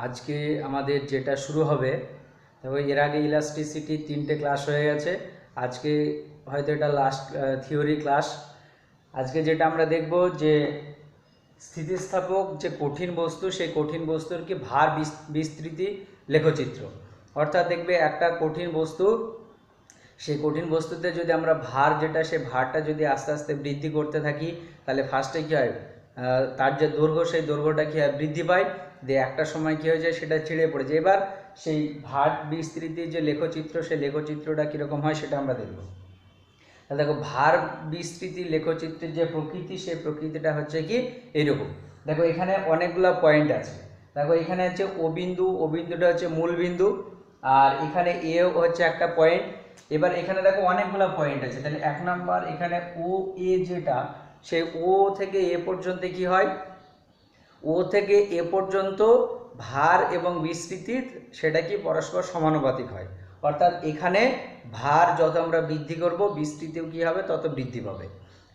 আজকে আমাদের যেটা শুরু হবে, দেখো এর আগে ইলাস্ট্রিসিটি 3টে ক্লাস হয়ে গেছে। আজকে হয়তো এটা লাস্ট থিওরি ক্লাস। আজকে যেটা আমরা দেখব যে স্থিতিস্থাপক যে কঠিন বস্তু, সেই কঠিন বস্তুর কি ভার বিস্তৃতি লেখচিত্র। অর্থাৎ দেখবে একটা কঠিন বস্তু, সেই কঠিন বস্তুতে যদি আমরা ভার যেটা, সেই ভারটা যদি আস্তে আস্তে বৃদ্ধি করতে থাকি, তাহলে ফার্স্টে কী হয়, তার যে দৈর্ঘ্য, সেই দৈর্ঘ্যটা কী হয়, বৃদ্ধি পায়, দিয়ে একটা সময় কী হয়ে যায়, সেটা ছিঁড়ে পড়ে যায়। এবার সেই ভার বিস্তৃতির যে লেখচিত্র, সেই লেখচিত্রটা কীরকম হয় সেটা আমরা দেখব। তাহলে দেখো, ভার বিস্তৃতি লেখচিত্রের যে প্রকৃতি, সেই প্রকৃতিটা হচ্ছে কি এইরকম। দেখো এখানে অনেকগুলো পয়েন্ট আছে। দেখো এখানে হচ্ছে ও বিন্দু, ও বিন্দুটা হচ্ছে মূল বিন্দু, আর এখানে এ হচ্ছে একটা পয়েন্ট। এবার এখানে দেখো অনেকগুলো পয়েন্ট আছে, তাহলে 1 নাম্বার এখানে ও এ যেটা, সেই ও থেকে এ পর্যন্ত কি হয়, ও থেকে এ পর্যন্ত ভার এবং বিস্তৃতির সেটা কি পরস্পর সমানুপাতিক হয়। অর্থাৎ এখানে ভার যত আমরা বৃদ্ধি করব, বিস্তৃতিও কি হবে তত বৃদ্ধি পাবে,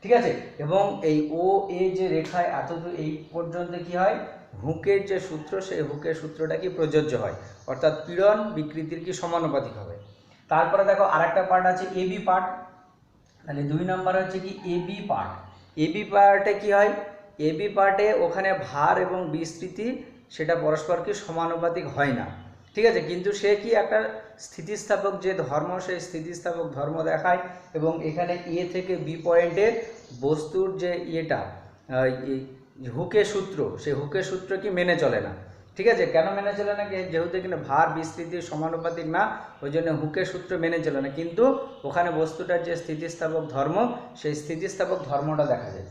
ঠিক আছে। এবং এই ও এ যে রেখায় এতদূর এই পর্যন্ত কি হয়, হুকের যে সূত্র, সেই হুকের সূত্রটা কি প্রযোজ্য হয়, অর্থাৎ পীড়ন বিকৃতির কি সমানুপাতিক হবে। তারপরে দেখো আরেকটা পার্ট আছে এবি পার্ট। তাহলে 2 নম্বর হচ্ছে কি এবি পার্ট। এবি পার্টে কি হয়, এবি পার্টে ওখানে ভার এবং বিস্তৃতি সেটা পরস্পর কি সমানুপাতিক হয় না, ঠিক আছে। কিন্তু সে কি একটা স্থিতিস্থাপক যে ধর্ম, সেই স্থিতিস্থাপক ধর্ম দেখায়। এবং এখানে এ থেকে বি পয়েন্টের বস্তুর যে ইয়েটা, হুকের সূত্র, সেই হুকের সূত্র কি মেনে চলে না, ঠিক আছে। কেন মেনে চলে না, যেহেতু এখানে ভার বিস্তৃতির সমানুপাতিক না, ওই জন্য হুকের সূত্র মেনে চলে না। কিন্তু ওখানে বস্তুটার যে স্থিতিস্থাপক ধর্ম, সেই স্থিতিস্থাপক ধর্মটা দেখা যায়।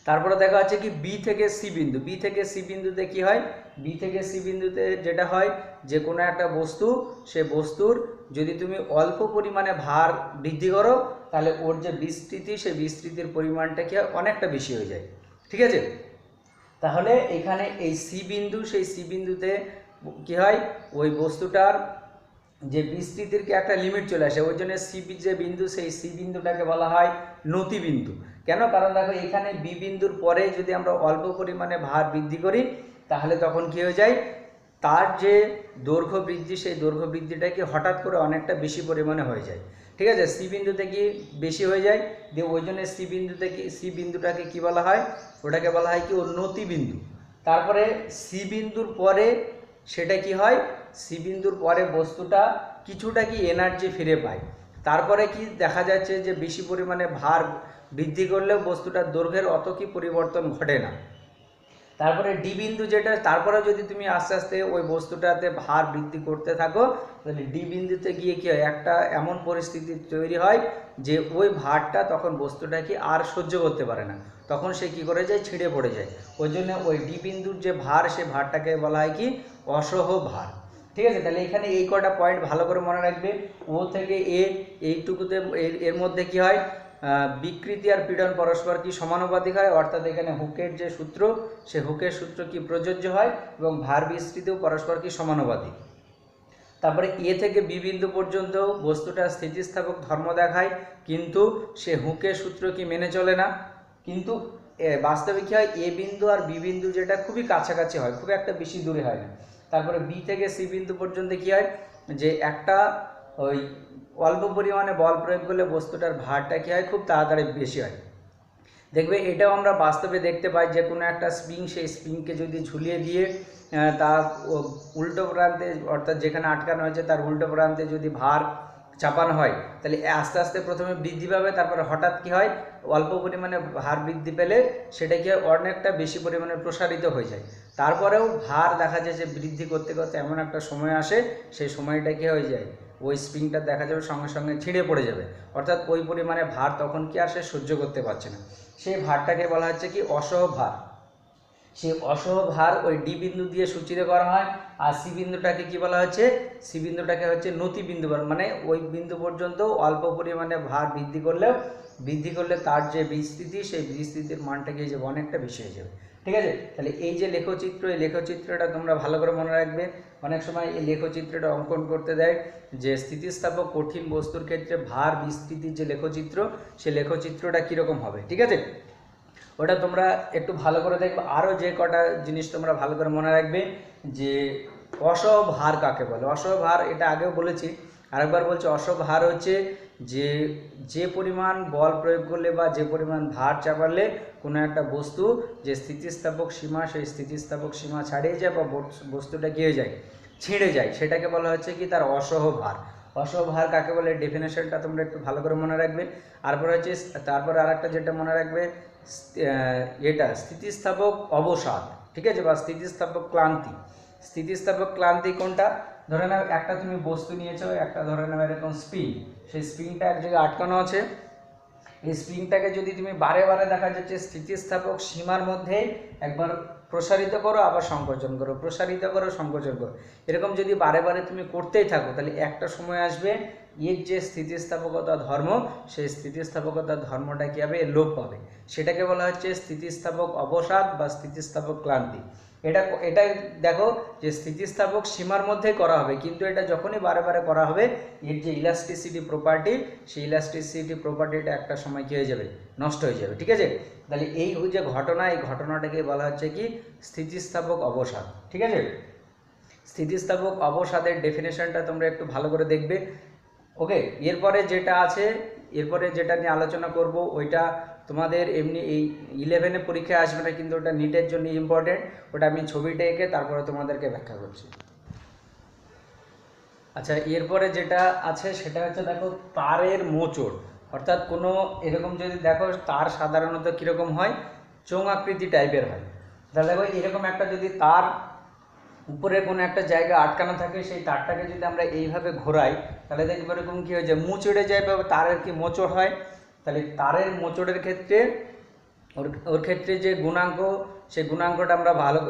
তারপরে দেখা যাচ্ছে কি বি থেকে সি বিন্দু। বি থেকে সি বিন্দুতে কি হয়, বি থেকে সি বিন্দুতে যেটা হয়, যে কোনো একটা বস্তু, সে বস্তুর যদি তুমি অল্প পরিমাণে ভার বৃদ্ধি করো, তাহলে ওর যে বিস্তৃতি, সেই বিস্তৃতির পরিমাণটা কি হয়, অনেকটা বেশি হয়ে যায়, ঠিক আছে। তাহলে এখানে এই সি বিন্দু, সেই সি বিন্দুতে কি হয়, ওই বস্তুটার যে বিস্তৃতির কি একটা লিমিট চলে আসে, ওই জন্য সি যে বিন্দু, সেই সি বিন্দুটাকে বলা হয় নতি বিন্দু। কেন, কারণ দেখো এখানে বি বিন্দুর পরে যদি আমরা অল্প পরিমাণে ভার বৃদ্ধি করি, তাহলে তখন কি হয়ে যায়, তার যে দৈর্ঘ্য বৃদ্ধি, সেই দৈর্ঘ্য বৃদ্ধিটা কি হঠাৎ করে অনেকটা বেশি পরিমাণে হয়ে যায়, ঠিক আছে। সি বিন্দুতে কি বেশি হয়ে যায়, দিয়ে ওই জন্য সি বিন্দুতে কি, সি বিন্দুটাকে কি বলা হয়, ওটাকে বলা হয় কি নতি বিন্দু। তারপরে সি বিন্দুর পরে সেটা কি হয়, সি বিন্দুর পরে বস্তুটা কিছুটা কি এনার্জি ফিরে পায়। তারপরে কি দেখা যাচ্ছে যে বেশি পরিমাণে ভার বৃদ্ধি করলেও বস্তুটার দৈর্ঘ্যের অত কি পরিবর্তন ঘটে না। তারপরে ডি বিন্দু যেটা, তারপরে যদি তুমি আস্তে আস্তে ওই বস্তুটাতে ভার বৃদ্ধি করতে থাকো, তাহলে ডি বিন্দুতে গিয়ে কি হয়, একটা এমন পরিস্থিতি তৈরি হয় যে ওই ভারটা তখন বস্তুটা কি আর সহ্য করতে পারে না, তখন সে কি করে যায়, ছিঁড়ে পড়ে যায়। ওই জন্য ওই ডি বিন্দুর যে ভার, সে ভারটাকে বলা হয় কি অসহ ভার, ঠিক আছে। তাহলে এখানে এই কটা পয়েন্ট ভালো করে মনে রাখবে। ও থেকে এ, এইটুকুতে এর মধ্যে কি হয়, বিকৃতি আর পীড়ন পরস্পর কি সমানুপাতিক হয়, অর্থাৎ এখানে হুকের যে সূত্র, সে হুকের সূত্র কি প্রযোজ্য হয়, এবং ভার বিস্তৃতিও পরস্পর কি সমানুপাতিক। তারপরে এ থেকে বি বিন্দু পর্যন্ত বস্তুটা স্থিতিস্থাপক ধর্ম দেখায়, কিন্তু সে হুকের সূত্র কি মেনে চলে না। কিন্তু বাস্তবে কী হয়, এ বিন্দু আর বি বিন্দু যেটা খুবই কাছাকাছি হয়, খুব একটা বেশি দূরে হয় না। তারপরে বি থেকে সি বিন্দু পর্যন্ত কী হয়, যে একটা ওই অল্প পরিমাণে বল প্রয়োগ করলে বস্তুটার ভারটা কী হয়, খুব তাড়াতাড়ি বেশি হয়। দেখবে এটাও আমরা বাস্তবে দেখতে পাই, যে কোনো একটা স্প্রিং, সেই স্প্রিংকে যদি ঝুলিয়ে দিয়ে তার উল্টো প্রান্তে, অর্থাৎ যেখানে আটকানো হয়েছে তার উল্টো প্রান্তে যদি ভার চাপানো হয়, তাহলে আস্তে আস্তে প্রথমে বৃদ্ধি পাবে, তারপরে হঠাৎ কি হয়, অল্প পরিমাণে ভার বৃদ্ধি পেলে সেটা কি হয়, অনেকটা বেশি পরিমাণে প্রসারিত হয়ে যায়। তারপরেও ভার দেখা যায় যে বৃদ্ধি করতে করতে এমন একটা সময় আসে, সেই সময়টা কি হয়ে যায়, ওই স্প্রিংটা দেখা যাবে সঙ্গে সঙ্গে ছিঁড়ে পড়ে যাবে। অর্থাৎ ওই পরিমাণে ভার তখন কি আর সে সহ্য করতে পারছে না, সেই ভারটাকে বলা হচ্ছে কি অসহ ভার। সেই অসহ ভার ওই ডি বিন্দু দিয়ে সূচিত করা হয়। আর সি বিন্দুটাকে কি বলা হচ্ছে, সি বিন্দুটাকে হচ্ছে নতি বিন্দু, মানে ওই বিন্দু পর্যন্ত অল্প পরিমাণে ভার বৃদ্ধি করলে তার যে বিস্তৃতি, সেই বিস্তৃতির মানটাকে যে অনেকটা বেশি হয়ে যাবে, ঠিক আছে। তাহলে এই যে লেখচিত্র, এই লেখচিত্রটা তোমরা ভালো করে মনে রাখবে। অনেক সময় এই লেখচিত্রটা অঙ্কন করতে দেয়, যে স্থিতিস্থাপক কঠিন বস্তুর ক্ষেত্রে ভার বিস্তৃতির যে লেখচিত্র, সেই লেখচিত্রটা কীরকম হবে, ঠিক আছে। ওটা তোমরা একটু ভালো করে দেখবে। আরও যে কটা জিনিস তোমরা ভালো করে মনে রাখবে যে অসভার কাকে বলে। অসভার এটা আগেও বলেছি, আরেকবার বলছি। অসভার হচ্ছে যে যে পরিমাণ বল প্রয়োগ করলে বা যে পরিমাণ ভার চাপালে কোনো একটা বস্তু যে স্থিতিস্থাপক সীমা, সেই স্থিতিস্থাপক সীমা ছাড়িয়ে যায় বা বস্তুটা কী হয়ে যায়, ছিঁড়ে যায়, সেটাকে বলা হচ্ছে কি তার অসহভার। অসহভার কাকে বলে ডেফিনেশনটা তোমরা একটু ভালো করে মনে রাখবে। তারপরে আর একটা যেটা মনে রাখবে, এটা স্থিতিস্থাপক অবসাদ, ঠিক আছে, বা স্থিতিস্থাপক ক্লান্তি। স্থিতিস্থাপক ক্লান্তি কোনটা, ধরে নাও একটা তুমি বস্তু নিয়েছো, একটা ধরে নাও এরকম স্প্রিং, সেই স্প্রিংটা এক জায়গায় আটকানো আছে। এই স্প্রিংটাকে যদি তুমি বারে বারে দেখা যাচ্ছে স্থিতিস্থাপক সীমার মধ্যে একবার প্রসারিত করো আবার সংকোচন করো, প্রসারিত করো সংকোচন করো, এরকম যদি বারে বারে তুমি করতেই থাকো, তাহলে একটা সময় আসবে এর যে স্থিতিস্থাপকতা ধর্ম, সেই স্থিতিস্থাপকতার ধর্মটা কী হবে, লোপ পাবে। সেটাকে বলা হচ্ছে স্থিতিস্থাপক অবসাদ বা স্থিতিস্থাপক ক্লান্তি। এটা দেখো যে স্থিতিস্থাপক সীমার মধ্যে করা হবে, কিন্তু এটা যখনই বারে বারে করা হবে এর যে ইলাস্টিসিটি প্রপার্টি, সেই ইলাস্টিসিটি প্রপার্টিটা একটা সময় কী হয়ে যাবে, নষ্ট হয়ে যাবে, ঠিক আছে। তাহলে এই যে ঘটনা, এই ঘটনাটাকে বলা হচ্ছে কি স্থিতিস্থাপক অবসাদ, ঠিক আছে। স্থিতিস্থাপক অবসাদের ডেফিনেশনটা তোমরা একটু ভালো করে দেখবে। ওকে, এরপরে যেটা নিয়ে আলোচনা করব ওইটা তোমাদের এমনি এই 11-এ পরীক্ষায় আসবে না, কিন্তু ওটা নিটের জন্য ইম্পর্টেন্ট। ওটা আমি ছবিটা এঁকে তারপরে তোমাদেরকে ব্যাখ্যা করছি। আচ্ছা, এরপরে যেটা আছে সেটা হচ্ছে দেখো তারের মোচড়, অর্থাৎ কোনো এরকম যদি দেখো তার সাধারণত কীরকম হয়, চোঙ আকৃতি টাইপের হয়। তাহলে দেখো এরকম একটা যদি তার উপরে কোনো একটা জায়গা আটকানো থাকে, সেই তারটাকে যদি আমরা এইভাবে ঘোরাই তাহলে দেখবো এরকম কী হয়ে যায়, মুচড়ে যায় বা তারের কি মোচড় হয়। তাহলে তারের মোচড়ের ক্ষেত্রে ওর ক্ষেত্রে যে গুণাঙ্ক, সেই গুণাঙ্কটা আমরা ভালো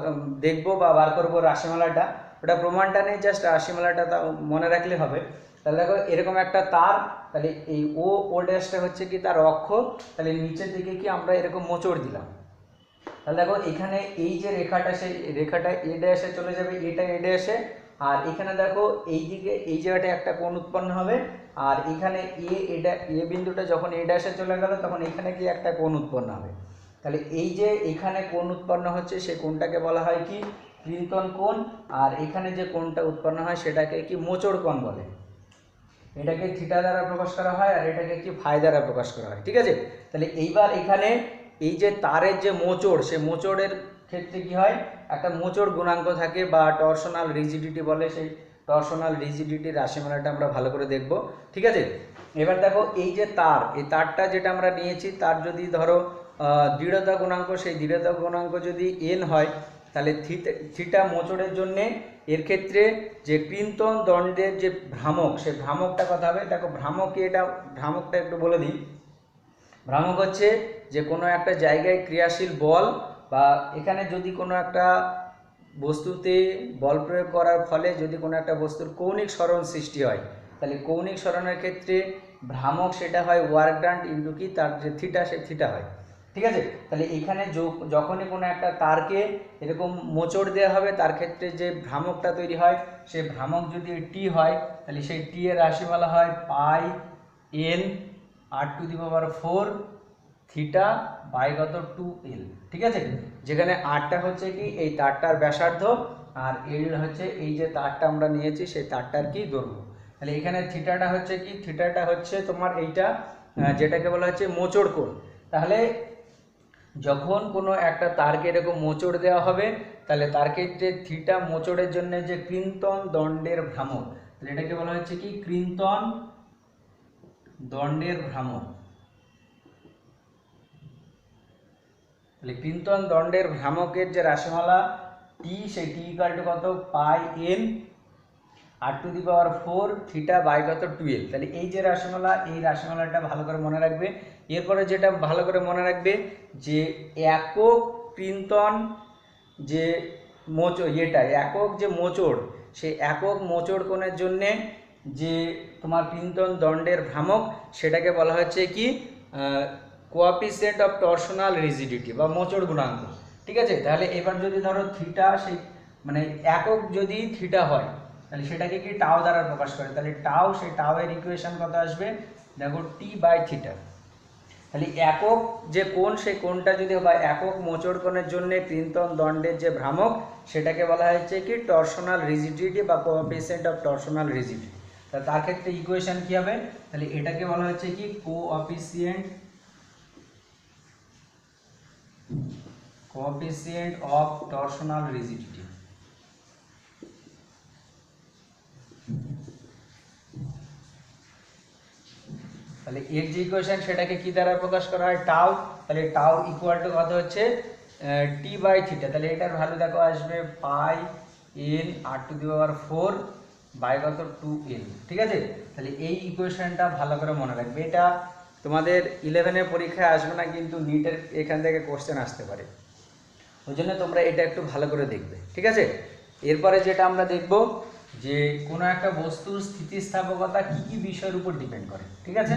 দেখবো বা বার করবো রাশিমালাটা। ওটা প্রমাণটা নেই, জাস্ট রাশিমালাটা তা মনে রাখলে হবে। তাহলে দেখো এরকম একটা তার, তাহলে এই ও ড্যাশটা হচ্ছে কি তার অক্ষ, তাহলে নিচের দিকে কি আমরা এরকম মোচড় দিলাম। তাহলে দেখো এখানে এই যে রেখাটা, সেই রেখাটা এ ড্যাশে চলে যাবে, এটা এ ড্যাশে, আর এখানে দেখো এই দিকে এই জায়গাটায় একটা কোণ উৎপন্ন হবে, আর এখানে এ বিন্দুটা যখন এ ড্যাশে চলে গেল তখন এখানে কি একটা কোণ উৎপন্ন হবে। তাহলে এই যে এখানে কোণ উৎপন্ন হচ্ছে সেই কোণটাকে বলা হয় কি ক্রিন্তন কোণ, আর এখানে যে কোণটা উৎপন্ন হয় সেটাকে কি মোচড় কোণ বলে। এটাকে থিটা দ্বারা প্রকাশ করা হয় আর এটাকে কি ফাই দ্বারা প্রকাশ করা হয়, ঠিক আছে। তাহলে এইবার এখানে এই যে তারের যে মোচড়, সে মোচড়ের ক্ষেত্রে কি হয়, একটা মোচড় গুণাঙ্ক থাকে বা টরশনাল রিজিডিটি বলে, সেই টরশনাল রিজিডিটির রাশিমালাটা আমরা ভালো করে দেখব, ঠিক আছে। এবার দেখো এই যে তার, এই তারটা যেটা আমরা নিয়েছি তার যদি ধরো দৃঢ়তা গুণাঙ্ক, সেই দৃঢ়তা গুণাঙ্ক যদি এন হয়, তাহলে থিটা মোচড়ের জন্যে এর ক্ষেত্রে যে ক্রিন্তন দণ্ডের যে ভ্রামক, সেই ভ্রামকটা কথা হবে। দেখো ভ্রামক, এটা ভ্রামকটা একটু বলে দিই। ভ্রামক হচ্ছে যে কোনো একটা জায়গায় ক্রিয়াশীল বল, বা এখানে যদি কোনো একটা বস্তুতে বল প্রয়োগ করার ফলে যদি কোনো একটা বস্তুর কৌণিক সরণ সৃষ্টি হয়, তাহলে কৌণিক সরণের ক্ষেত্রে ভ্রামক সেটা হয় ওয়ার্ক ডান ইন্টু কি তার যে থিটা, সে থিটা হয়, ঠিক আছে। তাহলে এখানে যখনই কোনো একটা তারকে এরকম মোচড় দেওয়া হবে, তার ক্ষেত্রে যে ভ্রামকটা তৈরি হয়, সে ভ্রামক যদি টি হয়, তাহলে সেই টি এর রাশিমালা হয় পাই এন r⁴ থিটা বাই কত 2l, ঠিক আছে। যেখানে আরটা হচ্ছে কি এই তারটার ব্যাসার্ধ, আর এল হচ্ছে এই যে তারটা আমরা নিয়েছি সেই তারটার কি দৈর্ঘ্য। তাহলে এখানে থিটাটা হচ্ছে কি, থিটাটা হচ্ছে তোমার এইটা যেটাকে বলা হচ্ছে মোচড় কোণ। তাহলে যখন কোনো একটা তারকে এরকম মোচড় দেওয়া হবে, তাহলে তার ক্ষেত্রে থিটা মোচড়ের জন্য যে ক্রিন্তন দণ্ডের ভ্রামক, তাহলে এটাকে বলা হচ্ছে কি ক্রিন্তন দণ্ডের ভ্রামক। তাহলে ক্রিন্তন দণ্ডের ভ্রামকের যে রাশিমালা টি, সেই টি ইকুয়াল টু কত পাই এন r⁴ থিটা বাই কত 2l। তাহলে এই যে রাশিমালা, এই রাশিমালাটা ভালো করে মনে রাখবে। এরপরে যেটা ভালো করে মনে রাখবে যে একক ক্রিন্তন যে মোচড়, একক যে মোচড়, সেই একক মোচড় কোণের জন্যে যে তোমার ক্রিন্তন দণ্ডের ভ্রামক, সেটাকে বলা হচ্ছে কি কোএফিসিয়েন্ট অফ টরশনাল রিজিডিটি বা মোচড় গুণাঙ্ক, ঠিক আছে। তাহলে এবার যদি ধরো থিটা, সেই মানে একক যদি থিটা হয়, তাহলে সেটাকে কি টাও দ্বারা প্রকাশ করে। তাহলে টাও, সেই টাও এর ইকুয়েশন কত আসবে, দেখো টি বাই থিটা। তাহলে একক যে কোণ সেই কোণটা যদি বা একক মোচড় কোণের জন্য ক্লিনটন দণ্ডের যে ভ্রামক সেটাকে বলা হয়েছে কি টরশনাল রিজিডিটি বা কোএফিসিয়েন্ট অফ টরশনাল রিজিডিটি। তার ক্ষেত্রে ইকুয়েশন কি হবে, তাহলে এটাকে বলা হচ্ছে কি কোএফিসিয়েন্ট অফ টরশনাল রিজিডিটি। তাহলে এর যে ইকুয়েশন সেটাকে কি দ্বারা প্রকাশ করা হয়, টাউ। তাহলে টাউ ইকুয়াল টু কত হচ্ছে টি বাই থিটা। তাহলে এটার ভ্যালু দেখো আসবে pi n r to the power 4 by কত 2n। ঠিক আছে, তাহলে এই ইকুয়েশনটা ভালো করে মনে রাখবে। এটা তোমাদের 11-এর পরীক্ষায় আসবে না, কিন্তু নিটের এখান থেকে কোশ্চেন আসতে পারে, ওই জন্য তোমরা এটা একটু ভালো করে দেখবে। ঠিক আছে, এরপরে যেটা আমরা দেখব যে কোনো একটা বস্তুর স্থিতিস্থাপকতা কি কি বিষয়ের উপর ডিপেন্ড করে। ঠিক আছে,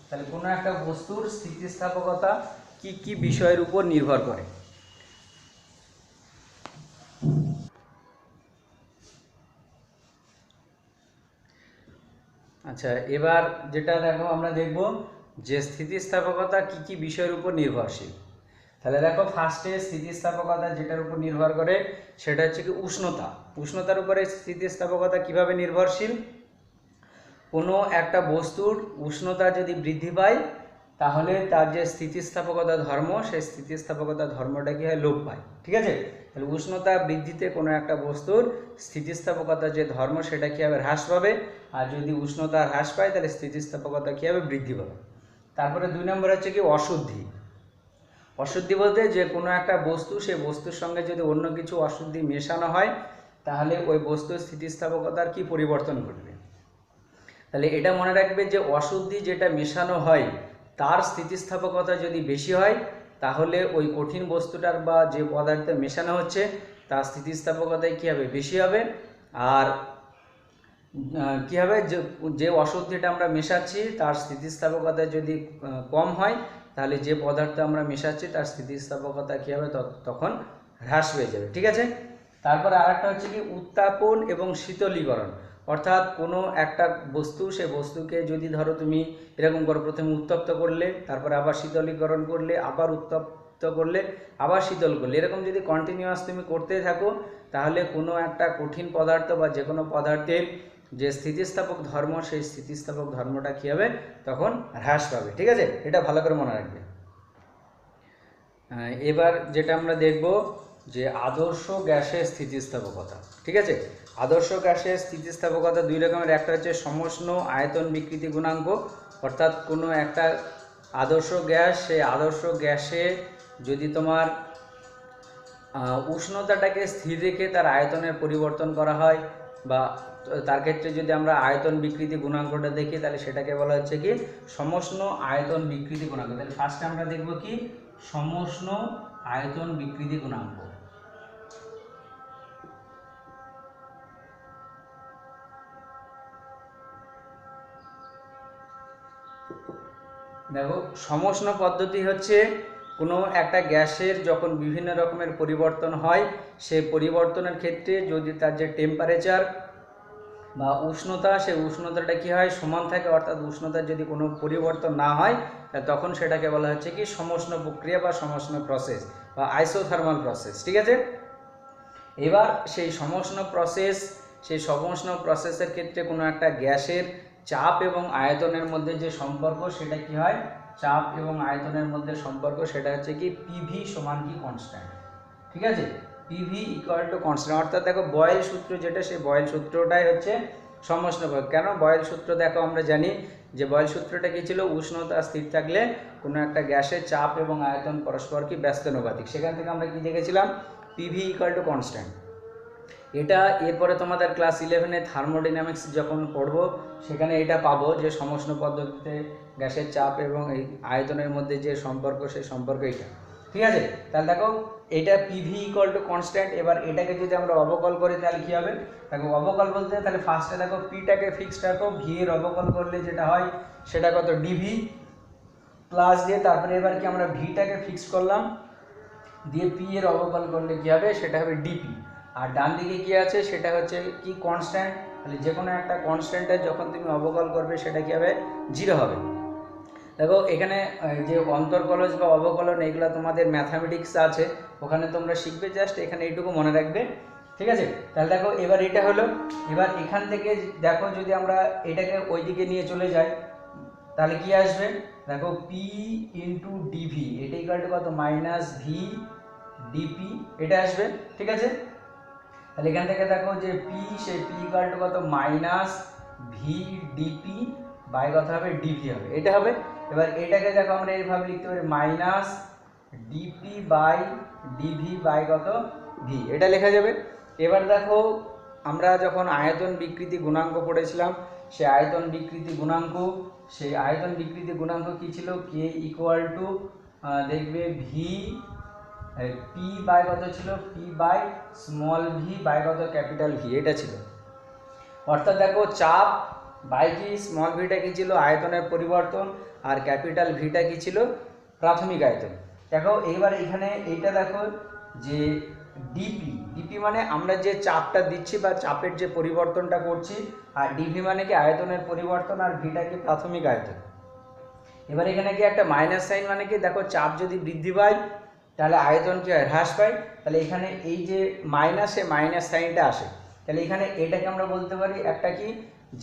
তাহলে কোনো একটা বস্তুর স্থিতিস্থাপকতা কি কি বিষয়ের উপর নির্ভর করে। আচ্ছা, এবার যেটা দেখো আমরা দেখব যে স্থিতিস্থাপকতা কি কি বিষয়ের উপর নির্ভরশীল। তাহলে দেখো ফার্স্টে স্থিতিস্থাপকতা যেটার উপর নির্ভর করে সেটা হচ্ছে কি উষ্ণতা। উষ্ণতার উপরে স্থিতিস্থাপকতা কিভাবে নির্ভরশীল, কোনো একটা বস্তুর উষ্ণতা যদি বৃদ্ধি পায় তাহলে তার যে স্থিতিস্থাপকতা ধর্ম সেই স্থিতিস্থাপকতা ধর্মটা কি হয়, লোপ পায়। ঠিক আছে, তাহলে উষ্ণতা বৃদ্ধিতে কোনো একটা বস্তুর স্থিতিস্থাপকতা যে ধর্ম সেটা কী হবে, হ্রাস পাবে। আর যদি উষ্ণতা হ্রাস পায় তাহলে স্থিতিস্থাপকতা কী হবে, বৃদ্ধি পাবে। তারপরে 2 নম্বর হচ্ছে কি অশুদ্ধি। অশুদ্ধি বলতে যে কোনো একটা বস্তু, সেই বস্তুর সঙ্গে যদি অন্য কিছু অশুদ্ধি মেশানো হয় তাহলে ওই বস্তুর স্থিতিস্থাপকতার কি পরিবর্তন ঘটবে। তাহলে এটা মনে রাখবে যে অশুদ্ধি যেটা মেশানো হয় তার স্থিতিস্থাপকতা যদি বেশি হয় তাহলে ওই কঠিন বস্তুটার বা যে পদার্থ মেশানো হচ্ছে তার স্থিতিস্থাপকতায় কী হবে, বেশি হবে। আর কী হবে, যে অশুদ্ধিটা আমরা মেশাচ্ছি তার স্থিতিস্থাপকতা যদি কম হয় তাহলে যে পদার্থ আমরা মেশাচ্ছি তার স্থিতিস্থাপকতা কী হবে, তখন হ্রাস পেয়ে যাবে। ঠিক আছে, তারপরে আরেকটা হচ্ছে কি উত্তাপন এবং শীতলীকরণ। অর্থাৎ কোনো একটা বস্তু, সে বস্তুকে যদি ধরো তুমি এরকম করো, প্রথমে উত্তপ্ত করলে, তারপরে আবার শীতলীকরণ করলে, আবার উত্তপ্ত করলে, আবার শীতল করলে, এরকম যদি কন্টিনিউয়াস তুমি করতে থাকো তাহলে কোনো একটা কঠিন পদার্থ বা যে কোনো পদার্থের যে স্থিতিস্থাপক ধর্ম সেই স্থিতিস্থাপক ধর্মটা কী হবে, তখন হ্রাস পাবে। ঠিক আছে, এটা ভালো করে মনে রাখবে। এবার যেটা আমরা দেখব যে আদর্শ গ্যাসের স্থিতিস্থাপকতা। ঠিক আছে, আদর্শ গ্যাসের স্থিতিস্থাপকতা 2 রকমের। একটা হচ্ছে সমষ্ণ আয়তন বিকৃতি গুণাঙ্ক, অর্থাৎ কোনো একটা আদর্শ গ্যাস, সেই আদর্শ গ্যাসে যদি তোমার উষ্ণতাটাকে স্থির রেখে তার আয়তনের পরিবর্তন করা হয় বা তার ক্ষেত্রে যদি আমরা আয়তন বিকৃতি গুণাঙ্কটা দেখি তাহলে সেটাকে বলা হচ্ছে কি সমষ্ণ আয়তন বিকৃতি গুণাঙ্ক। তাহলে ফার্স্টে আমরা দেখব কি সমষ্ণ আয়তন বিকৃতি গুণাঙ্ক। দেখো, সমষ্ণ পদ্ধতি হচ্ছে কোনো একটা গ্যাসের যখন বিভিন্ন রকমের পরিবর্তন হয় সেই পরিবর্তনের ক্ষেত্রে যদি তার যে টেম্পারেচার বা উষ্ণতা, সেই উষ্ণতাটা কী হয়, সমান থাকে। অর্থাৎ উষ্ণতার যদি কোনো পরিবর্তন না হয় তখন সেটাকে বলা হচ্ছে কি সমষ্ণ প্রক্রিয়া বা সমষ্ণ প্রসেস বা আইসোথার্মাল প্রসেস। ঠিক আছে, এবার সেই সমষ্ণ প্রসেসের ক্ষেত্রে কোনো একটা গ্যাসের চাপ এবং আয়তনের মধ্যে যে সম্পর্ক সেটা কি হয়, চাপ এবং আয়তনের মধ্যে সম্পর্ক সেটা হচ্ছে কি পিভি সমান কি কনস্ট্যান্ট। ঠিক আছে, পিভি ইকুয়াল টু কনস্ট্যান্ট। অর্থাৎ দেখো বয়েল সূত্র যেটা, সেই বয়েল সূত্রটাই হচ্ছে সমষ্ণ প্রয়োগ। কেন বয়েল সূত্র দেখো আমরা জানি যে বয়েল সূত্রটা কি ছিল, উষ্ণতা স্থির থাকলে কোনো একটা গ্যাসের চাপ এবং আয়তন পরস্পর কি ব্যস্তানুপাতিক। সেখান থেকে আমরা কি দেখেছিলাম, পিভি ইকুয়াল টু কনস্ট্যান্ট। এটা এরপরে তোমাদের ক্লাস 11-এ থার্মোডাইনামিক্স যখন পড়বো সেখানে এটা পাবো যে সমষ্ণ পদ্ধতিতে গ্যাসের চাপ এবং এই আয়তনের মধ্যে যে সম্পর্ক সেই সম্পর্ক এটা। ঠিক আছে, তাহলে দেখো এটা পিভি ইকুয়াল টু কনস্ট্যান্ট। এবার এটাকে যদি আমরা অবকল করি তাহলে কী হবে, দেখো অবকল বলতে তাহলে ফার্স্টে দেখো পিটাকে ফিক্সড রাখো, ভি এর অবকল করলে যেটা হয় সেটা কত ডিভি প্লাস দিয়ে, তারপরে এবার কি আমরা ভিটাকে ফিক্স করলাম, দিয়ে পি এর অবকল করলে কী হবে, সেটা হবে ডিপি। আর ডান দিকে কী আছে সেটা হচ্ছে কি কনস্ট্যান্ট। তাহলে যে কোনো একটা কনস্ট্যান্টের যখন তুমি অবকল করবে সেটা কী হবে, 0 হবে। দেখো এখানে যে অন্তর্কলজ বা অবকলন এগুলো তোমাদের ম্যাথামেটিক্স আছে, ওখানে তোমরা শিখবে, জাস্ট এখানে এইটুকু মনে রাখবে, ঠিক আছে। তাহলে দেখো এবার এটা হলো, এবার এখান থেকে দেখো যদি আমরা এটাকে ওইদিকে নিয়ে চলে যাই তাহলে কি আসবে, দেখো পি ইন্টু ডিভি, এটা ইকুয়াল টু কত, মাইনাস ভি ডিপি, এটা আসবে, ঠিক আছে। তাহলে এখান থেকে দেখো যে পি, সেই পি ইকুয়াল টু কত, মাইনাস ভি ডিপি বাই কত হবে, ডিভি হবে, এটা হবে। এবার এটাকে দেখো আমরা এইভাবে লিখতে পারি, minus D P by D V by কত, ভি, এটা লেখা যাবে। এবার দেখো আমরা যখন আয়তন বিকৃতি গুণাঙ্ক পড়েছিলাম, সেই আয়তন বিকৃতি গুণাঙ্ক কি ছিল, কে ইকুয়াল টু দেখবে ভি পি বাই কত ছিল, P by small V by কত, ক্যাপিটাল ভি, এটা ছিল। অর্থাৎ দেখো চাপ বাই কি, স্মল ভিটা কি ছিল, আয়তনের পরিবর্তন, আর ক্যাপিটাল ভিটা কি ছিল, প্রাথমিক আয়তন। দেখো এইবার এখানে এইটা দেখো যে ডিপি মানে আমরা যে চাপটা দিচ্ছি বা চাপের যে পরিবর্তনটা করছি, আর ডিভি মানে কি আয়তনের পরিবর্তন, আর ভিটা কি প্রাথমিক আয়তন। এবার এখানে কি একটা মাইনাস সাইন মানে কি, দেখো চাপ যদি বৃদ্ধি পায় তাহলে আয়তন কি হয়, হ্রাস পায়। তাহলে এখানে এই যে মাইনাসে মাইনাস সাইনটা আসে, তাহলে এখানে এটাকে আমরা বলতে পারি একটা কি,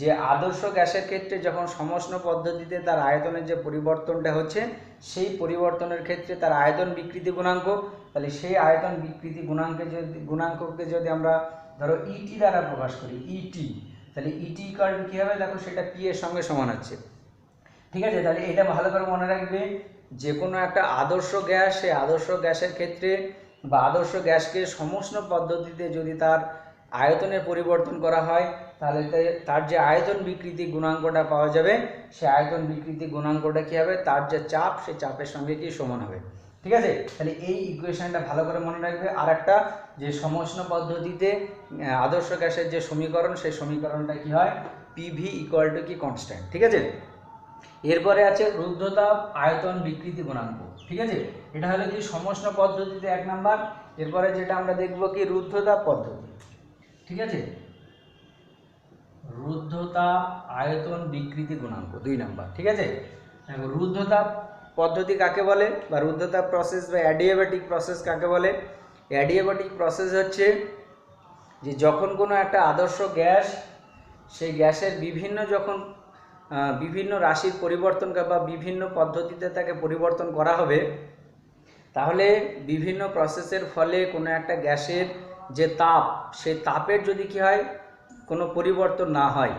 যে আদর্শ গ্যাসের ক্ষেত্রে যখন সমষ্ণ পদ্ধতিতে তার আয়তনের যে পরিবর্তনটা হচ্ছে, সেই পরিবর্তনের ক্ষেত্রে তার আয়তন বিকৃতি গুণাঙ্ক, তাহলে সেই আয়তন বিকৃতি গুণাঙ্ককে যদি আমরা ধরো ইটি দ্বারা প্রকাশ করি, ইটি, তাহলে ইটি ইকুয়াল টু কী হবে, দেখো সেটা পি এর সঙ্গে সমান হচ্ছে, ঠিক আছে। তাহলে এটা ভালো করে মনে রাখবে, যে কোনো একটা আদর্শ গ্যাস, সেই আদর্শ গ্যাসের ক্ষেত্রে বা আদর্শ গ্যাসকে সমষ্ণ পদ্ধতিতে যদি তার আয়তনের পরিবর্তন করা হয়, তাহলে তার যে আয়তন বিকৃতি গুণাঙ্কটা পাওয়া যাবে, সে আয়তন বিকৃতি গুণাঙ্কটা কী হবে, তার যে চাপ, সেই চাপের সঙ্গে কি সমান হবে, ঠিক আছে। তাহলে এই ইকুয়েশনটা ভালো করে মনে রাখবে। আর একটা যে সমষ্ণ পদ্ধতিতে আদর্শ গ্যাসের যে সমীকরণ, সেই সমীকরণটা কি হয়, পিভি ইকুয়াল টু কি কনস্ট্যান্ট, ঠিক আছে। এরপরে আছে রুদ্ধতাপ আয়তন বিকৃতি গুণাঙ্ক, ঠিক আছে। এটা হলো কি সমষ্ণ পদ্ধতিতে 1 নাম্বার। এরপরে যেটা আমরা দেখব কি রুদ্ধতাপ পদ্ধতি, ঠিক আছে, রুদ্ধতাপ আয়তন বিকৃতি গুণাঙ্ক 2 নাম্বার, ঠিক আছে। দেখো রুদ্ধতাপ পদ্ধতি কাকে বলে, বা রুদ্ধতাপ প্রসেস বা অ্যাডিয়াবেটিক প্রসেস কাকে বলে। অ্যাডিয়াবেটিক প্রসেস হচ্ছে যে যখন কোনো একটা আদর্শ গ্যাস, সেই গ্যাসের বিভিন্ন রাশির পরিবর্তন বা বিভিন্ন পদ্ধতিতে তাকে পরিবর্তন করা হবে, তাহলে বিভিন্ন প্রসেসের ফলে কোনো একটা গ্যাসের যে তাপ, সেই তাপের যদি কি হয়, কোনো পরিবর্তন না হয়,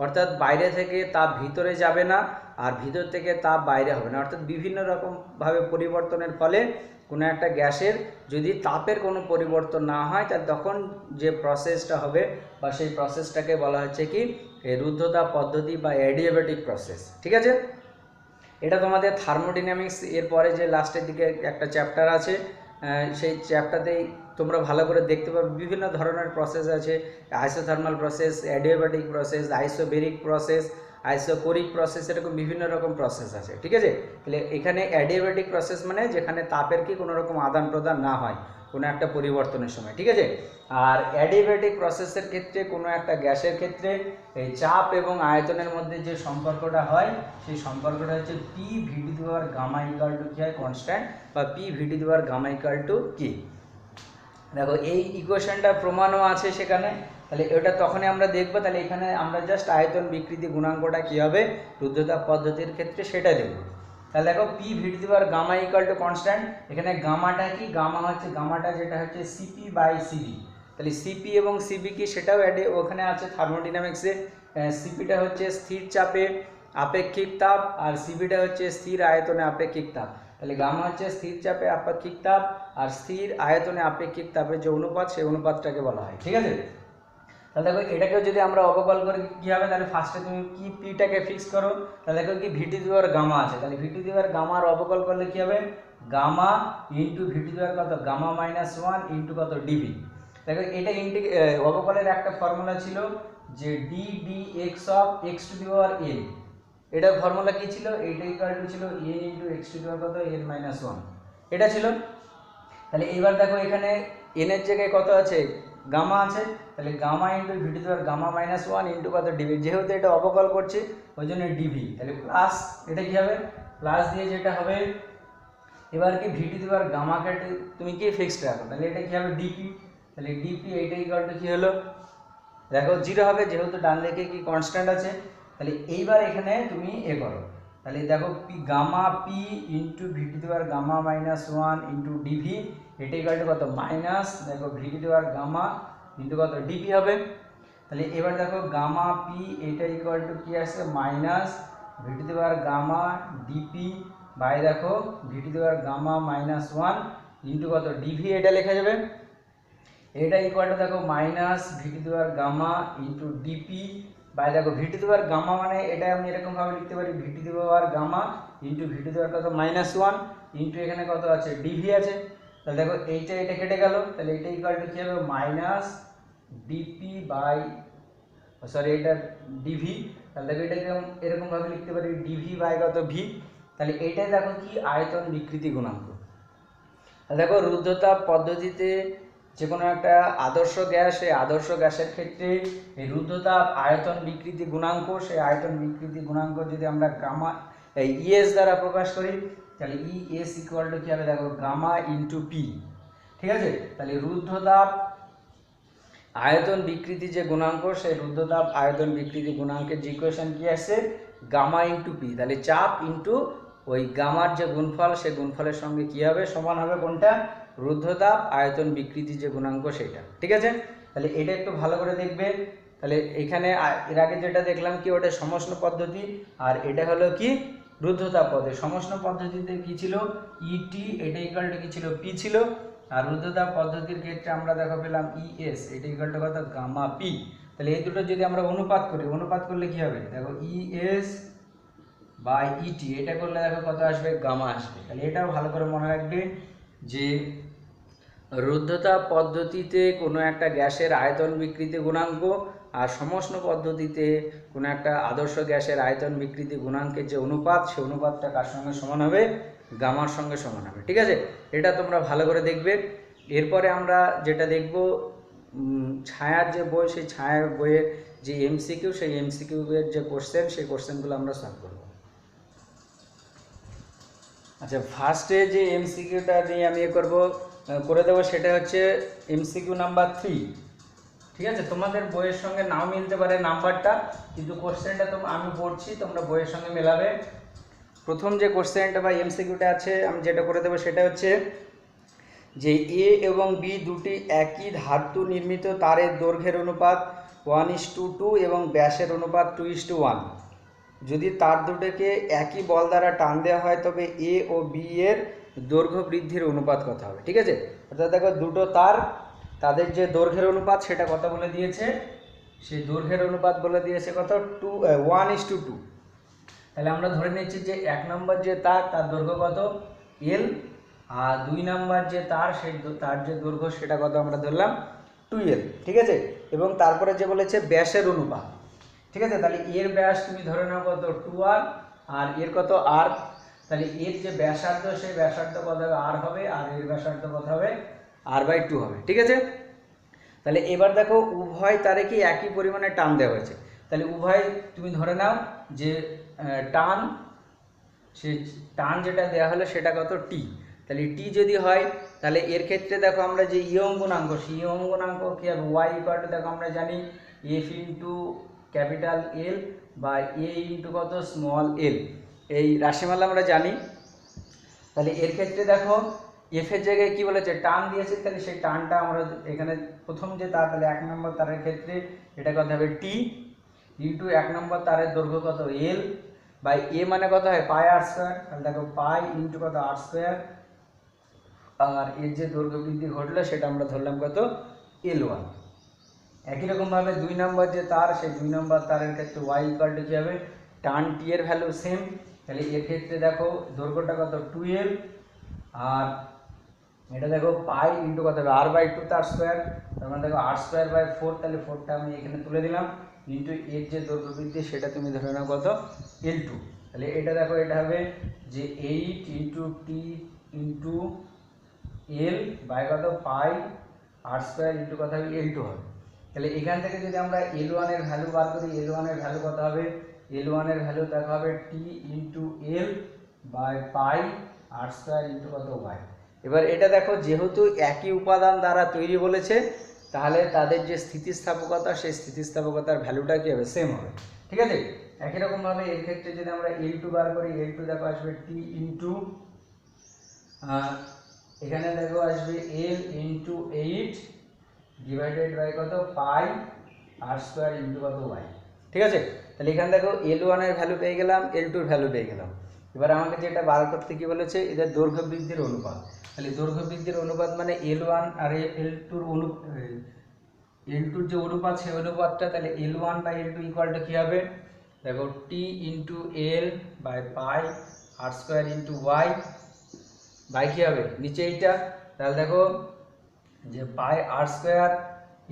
অর্থাৎ বাইরে থেকে তাপ ভিতরে যাবে না, আর ভিতর থেকে তাপ বাইরে হবে না, অর্থাৎ বিভিন্ন রকমভাবে পরিবর্তনের ফলে কোনো একটা গ্যাসের যদি তাপের কোনো পরিবর্তন না হয়, তার তখন যে প্রসেসটা হবে বা সেই প্রসেসটাকে বলা হচ্ছে কি রুদ্ধতাপ পদ্ধতি বা অ্যাডিয়াবেটিক প্রসেস, ঠিক আছে। এটা তোমাদের থার্মোডাইনামিক্স এর পরে যে লাস্টের দিকে একটা চ্যাপ্টার আছে, সেই চ্যাপ্টারতেই তোমরা ভালো করে দেখতে পাবে বিভিন্ন ধরনের প্রসেস আছে, isothermal process, adiabatic process, isobaric process, isochoric process, এরকম বিভিন্ন রকম প্রসেস আছে, ঠিক আছে। তাহলে এখানে অ্যাডিয়াবেটিক প্রসেস মানে যেখানে তাপের কি কোনো রকম আদান প্রদান না হয় কোনো একটা পরিবর্তনের সময়, ঠিক আছে। আর অ্যাডিয়াবেটিক প্রসেসের ক্ষেত্রে কোনো একটা গ্যাসের ক্ষেত্রে এই চাপ এবং আয়তনের মধ্যে যে সম্পর্কটা হয়, সেই সম্পর্কটা হচ্ছে পি ভিটি দেওয়ার গামা ইকুয়াল টু কি হয়, কনস্ট্যান্ট, বা পি ভিটি দেওয়ার গামা ইকুয়াল টু কি। দেখো এই ইকুয়েশনটা প্রমাণও আছে সেখানে, তাহলে এটা তখনই আমরা দেখবো। তাহলে এখানে আমরা জাস্ট আয়তন বিকৃতি গুণাঙ্কটা কী হবে রুদ্ধতাপ পদ্ধতির ক্ষেত্রে সেটা দেখব। তাহলে দেখো পি ভিটি দেওয়ার গামা ইকুয়াল টু কনস্ট্যান্ট, এখানে গামাটা কি, গামাটা যেটা হচ্ছে সিপি বাই সিবি। তাহলে সিপি এবং সিবি কি সেটাও ওখানে আছে থার্মোডাইনামিক্সে। সিপিটা হচ্ছে স্থির চাপে আপেক্ষিক তাপ, আর সিবিটা হচ্ছে স্থির আয়তনে আপেক্ষিক তাপ। তাহলে গামা হচ্ছে স্থির চাপে আপেক্ষিক তাপ, আর স্থির আয়তনে আপেক্ষিক তাপের যে অনুপাত, সেই অনুপাতটাকে বলা হয়, ঠিক আছে। তাহলে দেখো এটাকেও যদি আমরা অবকল করি কী হবে, তাহলে ফার্স্টে তুমি কি পিটাকে ফিক্স করো, তাহলে দেখো কি ভিটি দেওয়ার গামা আছে, তাহলে ভিটি দেওয়ার গামার অবকল করলে কী হবে, গামা ইন্টু ভিটি দেওয়ার কত, গামা মাইনাস 1 ইন্টু কত, ডিভি। দেখো এটা অবকলের একটা ফর্মুলা ছিল যে d d x of x to the power n, এটার ফর্মুলা কি ছিল, এইটা ইকুয়াল টু ছিল n into x to the power কত, এন মাইনাস 1, এটা ছিল। তাহলে এইবার দেখো এখানে এনের জায়গায় কত আছে, গামা আছে, তাহলে গামা ইন্টু ভিটি দেওয়ার গামা মাইনাস 1 ইন্টু কত, ডিভি, যেহেতু এটা অবকল করছি ওই জন্য ডিভি, তাহলে প্লাস এটা কী হবে প্লাস দিয়ে যেটা হবে এবার কি ভিটি দেওয়ার গামাকে তুমি কি ফিক্সড রাখো, তাহলে এটা কি হবে ডিপি, তাহলে ডিপি এইটা ইকুয়াল টু কি হলো দেখো 0 হবে, যেহেতু ডান দিকে কি কনস্ট্যান্ট আছে। তাহলে এইবার এখানে তুমি এ করো, তাহলে দেখো P gamma P into VT দেওয়ার গামা মাইনাস 1 ইন্টু ডিভি, এটা ইকুয়াল টু কত মাইনাস দেখো ভিটি দেওয়ার গামা ইন্টু কত ডিপি হবে। তাহলে এবার দেখো গামা পি এটা ইকুয়াল টু কি আসছে মাইনাস ভিটি দেওয়ার গামা ডিপি বাই দেখো ভিটি দেওয়ার গামা মাইনাস 1 ইন্টু কত ডিভি, এটা লেখা যাবে। এটা ইকুয়াল টু দেখো মাইনাস ভিটি দেওয়ার গামা ইন্টু ডিপি বাই দেখো ভিটি দেওয়ার গামা মানে এটা আমি এরকম ভাবে লিখতে পারি ভিটি দেওয়ার গামা ইন্টু ভিটি দেওয়ার কত মাইনাস 1 ইন্টু এখানে কত আছে ডিভি আছে। তাহলে দেখো এইটা এটা কেটে গেল, তাহলে এটা ইকুয়াল টু কি হবে মাইনাস ডিপি বাই সরি এটা ডিভি, তাহলে দেখো এটাকে এরকম ভাবে লিখতে পারি ডিভি বাই কত ভি। তাহলে এইটাই দেখো কি আয়তন বিকৃতি গুণাঙ্ক। দেখো রুদ্ধতাপ পদ্ধতিতে যে কোনো একটা আদর্শ গ্যাস, এই আদর্শ গ্যাসের ক্ষেত্রে এই রুদ্ধতাপ আয়তন বিকৃতি গুণাঙ্ক, সেই আয়তন বিকৃতি গুণাঙ্ক যদি আমরা গামা এই ইএস দ্বারা প্রকাশ করি, তাহলে ইএস ইকুয়াল টু কি হবে দেখো গামা ইন্টু পি, ঠিক আছে। তাহলে রুদ্ধতাপ আয়তন বিকৃতি যে গুণাঙ্ক, সেই রুদ্ধতাপ আয়তন বিকৃতি গুণাঙ্কের যে ইকুয়েশন কি আসছে গামা ইন্টু পি, তাহলে চাপ ইন্টু ওই গামার যে গুণফল, সেই গুণফলের সঙ্গে কি হবে সমান হবে কোনটা রুদ্ধতাপ আয়তন বিকৃতি যে গুণাঙ্ক সেটা, ঠিক আছে। তাহলে এটা একটু ভালো করে দেখবে। তাহলে এখানে এর আগে যেটা দেখলাম কি ওটা সমষ্ণ পদ্ধতি, আর এটা হলো কি রুদ্ধতাপ পদ্ধতি। সমষ্ণ পদ্ধতিতে কি ছিল ইটি, এটা ইকুয়াল টু কি ছিল পি ছিল, আর রুদ্ধতাপ পদ্ধতির ক্ষেত্রে আমরা দেখো পেলাম ইএস, এটা ইকুয়াল টু কত গামা পি। তাহলে এই দুটো যদি আমরা অনুপাত করি, অনুপাত করলে কি হবে দেখো ইএস বাই ইটি, এটা করলে দেখো কত আসবে গামা আসবে। তাহলে এটাও ভালো করে মনে রাখবে যে রুদ্ধতাপ পদ্ধতিতে কোনো একটা গ্যাসের আয়তন বিকৃতি গুণাঙ্ক আর সমষ্ণ পদ্ধতিতে কোনো একটা আদর্শ গ্যাসের আয়তন বিকৃতি গুণাঙ্কের যে অনুপাত, সেই অনুপাতটা কার সঙ্গে সমান হবে গামার সঙ্গে সমান হবে, ঠিক আছে। এটা তোমরা ভালো করে দেখবে। এরপরে আমরা যেটা দেখব ছায়ার যে বই, সেই ছায়ার বইয়ের যে এমসিকিউ, সেই এমসিকিউ এর যে কোশ্চেন, সেই কোশ্চেনগুলো আমরা সলভ করব। আচ্ছা, ফার্স্টে যে এমসিকিউটা নিয়ে আমি করে দেবো সেটা হচ্ছে এমসিকিউ নাম্বার 3, ঠিক আছে। তোমাদের বইয়ের সঙ্গে নাও মিলতে পারে নাম্বারটা, কিন্তু কোশ্চেনটা আমি পড়ছি, তোমরা বইয়ের সঙ্গে মেলাবে। প্রথম যে কোশ্চেনটা বা এমসিকিউটা আছে আমি যেটা করে দেবো সেটা হচ্ছে যে এ এবং বি দুটি একই ধাতু নির্মিত তারের দৈর্ঘ্যের অনুপাত 1:2 এবং ব্যাসের অনুপাত 2:1। যদি তার দুটোকে একই বল দ্বারা টান দেওয়া হয় তবে এ ও বি এর দৈর্ঘ্য বৃদ্ধির অনুপাত কত হবে, ঠিক আছে। অর্থাৎ দেখো দুটো তার, তাদের যে দৈর্ঘ্যের অনুপাত সেটা কত বলে দিয়েছে, সেই দৈর্ঘ্যের অনুপাত বলে দিয়েছে কত 1:2। তাহলে আমরা ধরে নিচ্ছি যে 1 নম্বর যে তার দৈর্ঘ্য কত এল, আর 2 নম্বর যে তার সেই তার যে দৈর্ঘ্য সেটা কত আমরা ধরলাম 2L, ঠিক আছে। এবং তারপরে যে বলেছে ব্যাসের অনুপাত, ঠিক আছে। তাহলে এর ব্যাস তুমি ধরে নাও কত 2R, আর এর কত R, তাহলে এর যে ব্যাসার্ধ সেই ব্যাসার্ধ কত হবে R হবে, আর এর ব্যাসার্ধ কত হবে R/2 হবে, ঠিক আছে। তাহলে এবার দেখো উভয় তারে কি একই পরিমাণে টান দেওয়া হয়েছে, তাহলে উভয় তুমি ধরে নাও যে টান, সে টান যেটা দেওয়া হলো সেটা কত টি। তাহলে টি যদি হয় তাহলে এর ক্ষেত্রে দেখো আমরা যে ইয়ং গুণাঙ্ক, সেই ইয়ং গুণাঙ্ক কি হবে ওয়াই ইকুয়াল টু দেখো আমরা জানি এফ ইন্টু ক্যাপিটাল এল বা এ ইন্টু কত স্মল এল, এই রাশিমালা আমরা জানি। তাহলে এর ক্ষেত্রে দেখো এফ এর জায়গায় কি বলেছে টান দিয়েছে, তাহলে সেই টানটা আমরা এখানে প্রথম যে তার, তাহলে 1 নম্বর তারের ক্ষেত্রে এটা কত হবে টি ইন্টু 1 নম্বর তারের দৈর্ঘ্য কত এল বাই এ মানে কত হয় পাই আর স্কোয়ার, তাহলে দেখো পাই ইন্টু কত আর স্কোয়ার, আর এর যে দৈর্ঘ্য বৃদ্ধি ঘটলো সেটা আমরা ধরলাম কত L1। একই রকমভাবে 2 নম্বর যে তার, সেই 2 নম্বর তারের ক্ষেত্রে ওয়াই ইকুয়াল টু কী হবে টান টি এর ভ্যালু সেম, তাহলে এর ক্ষেত্রে দেখো দৈর্ঘ্যটা কত 2L, আর এটা দেখো পাই ইন্টু কত হবে R/2 তার স্কোয়ার, তার মানে দেখো R²/4, তাহলে 4টা আমি এখানে তুলে দিলাম, ইন্টু এর যে দৈর্ঘ্য বৃদ্ধি সেটা তুমি ধরে নাও কত L2। তাহলে এটা দেখো এটা হবে যে 8 into T into L by কত পাই R² ইন্টু কত হবে L2 হবে। তাহলে এখান থেকে যদি আমরা L1 এর ভ্যালু বার করি, L1 এর ভ্যালু কত হবে, L1 এর ভ্যালু দেখা হবে t into L by pi r square into কত ওয়াই। এবার এটা দেখো যেহেতু একই উপাদান দ্বারা তৈরি বলেছে, তাহলে তাদের যে স্থিতিস্থাপকতা সেই স্থিতিস্থাপকতার ভ্যালুটা কি হবে, সেম হবে। ঠিক আছে, একই রকমভাবে এর ক্ষেত্রে যদি আমরা L2 বার করি, L2 দেখো আসবে টি ইন্টু এখানে দেখো আসবে L ইন্টু 8 ডিভাইডেড বাই কত পাই আর স্কোয়ার ইন্টু কত ওয়াই। ঠিক আছে, তাহলে এখানে দেখো L1 এর ভ্যালু পেয়ে গেলাম, L2 এর ভ্যালু পেয়ে গেলাম। এবার আমাকে যেটা বার করতে কি বলেছে, এদের দৈর্ঘ্য বৃদ্ধির অনুপাত। তাহলে দৈর্ঘ্য বৃদ্ধির অনুপাত মানে L1 আর L2 L2 যে অনুপাত সেই অনুপাতটা, তাহলে L1 by L2 equal to কী হবে, দেখো t into L by pi r square into y by কী হবে নিচে এইটা, তাহলে দেখো যে পাই আর স্কোয়ার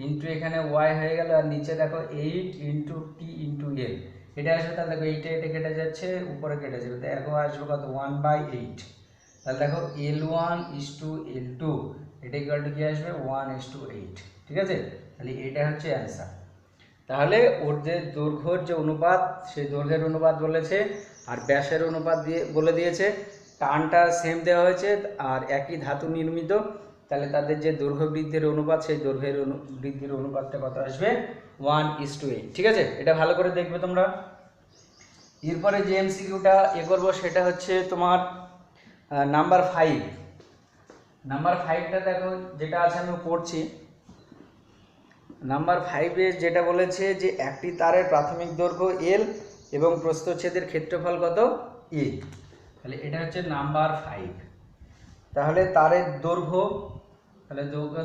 ইন্টু এখানে ওয়াই হয়ে গেল, আর নিচে দেখো 8 ইন্টু টি ইন্টু এল, এটা আসবে। তাহলে দেখো এইটা এটা কেটে যাচ্ছে, উপরে কেটে যাবে, দেখো আসবে কত 1/8। তাহলে দেখো L1 ইস টু L2 এটা ইকুয়াল টু কী আসবে 1:8। ঠিক আছে, তাহলে এটা হচ্ছে অ্যান্সার। তাহলে ওর যে দৈর্ঘ্যর যে অনুপাত সেই দৈর্ঘ্যের অনুপাত বলেছে, আর ব্যাসের অনুপাত দিয়ে বলে দিয়েছে, টানটা সেম দেওয়া হয়েছে আর একই ধাতু নির্মিত, তাহলে তাদের যে দৈর্ঘ্য বৃদ্ধির অনুপাত সেই দৈর্ঘ্যের বৃদ্ধির অনুপাতটা কত আসবে 1:8। ঠিক আছে, এটা ভালো করে দেখবে তোমরা। এরপরে যে এমসিকিউটা করবো সেটা হচ্ছে তোমার নাম্বার 5। নাম্বার 5টা দেখো যেটা আছে আমি পড়ছি। নাম্বার 5-এ যেটা বলেছে যে একটি তারের প্রাথমিক দৈর্ঘ্য L এবং প্রস্থচ্ছেদের ক্ষেত্রফল কত A। তাহলে এটা হচ্ছে নাম্বার 5। তাহলে তারের দৈর্ঘ্য, তাহলে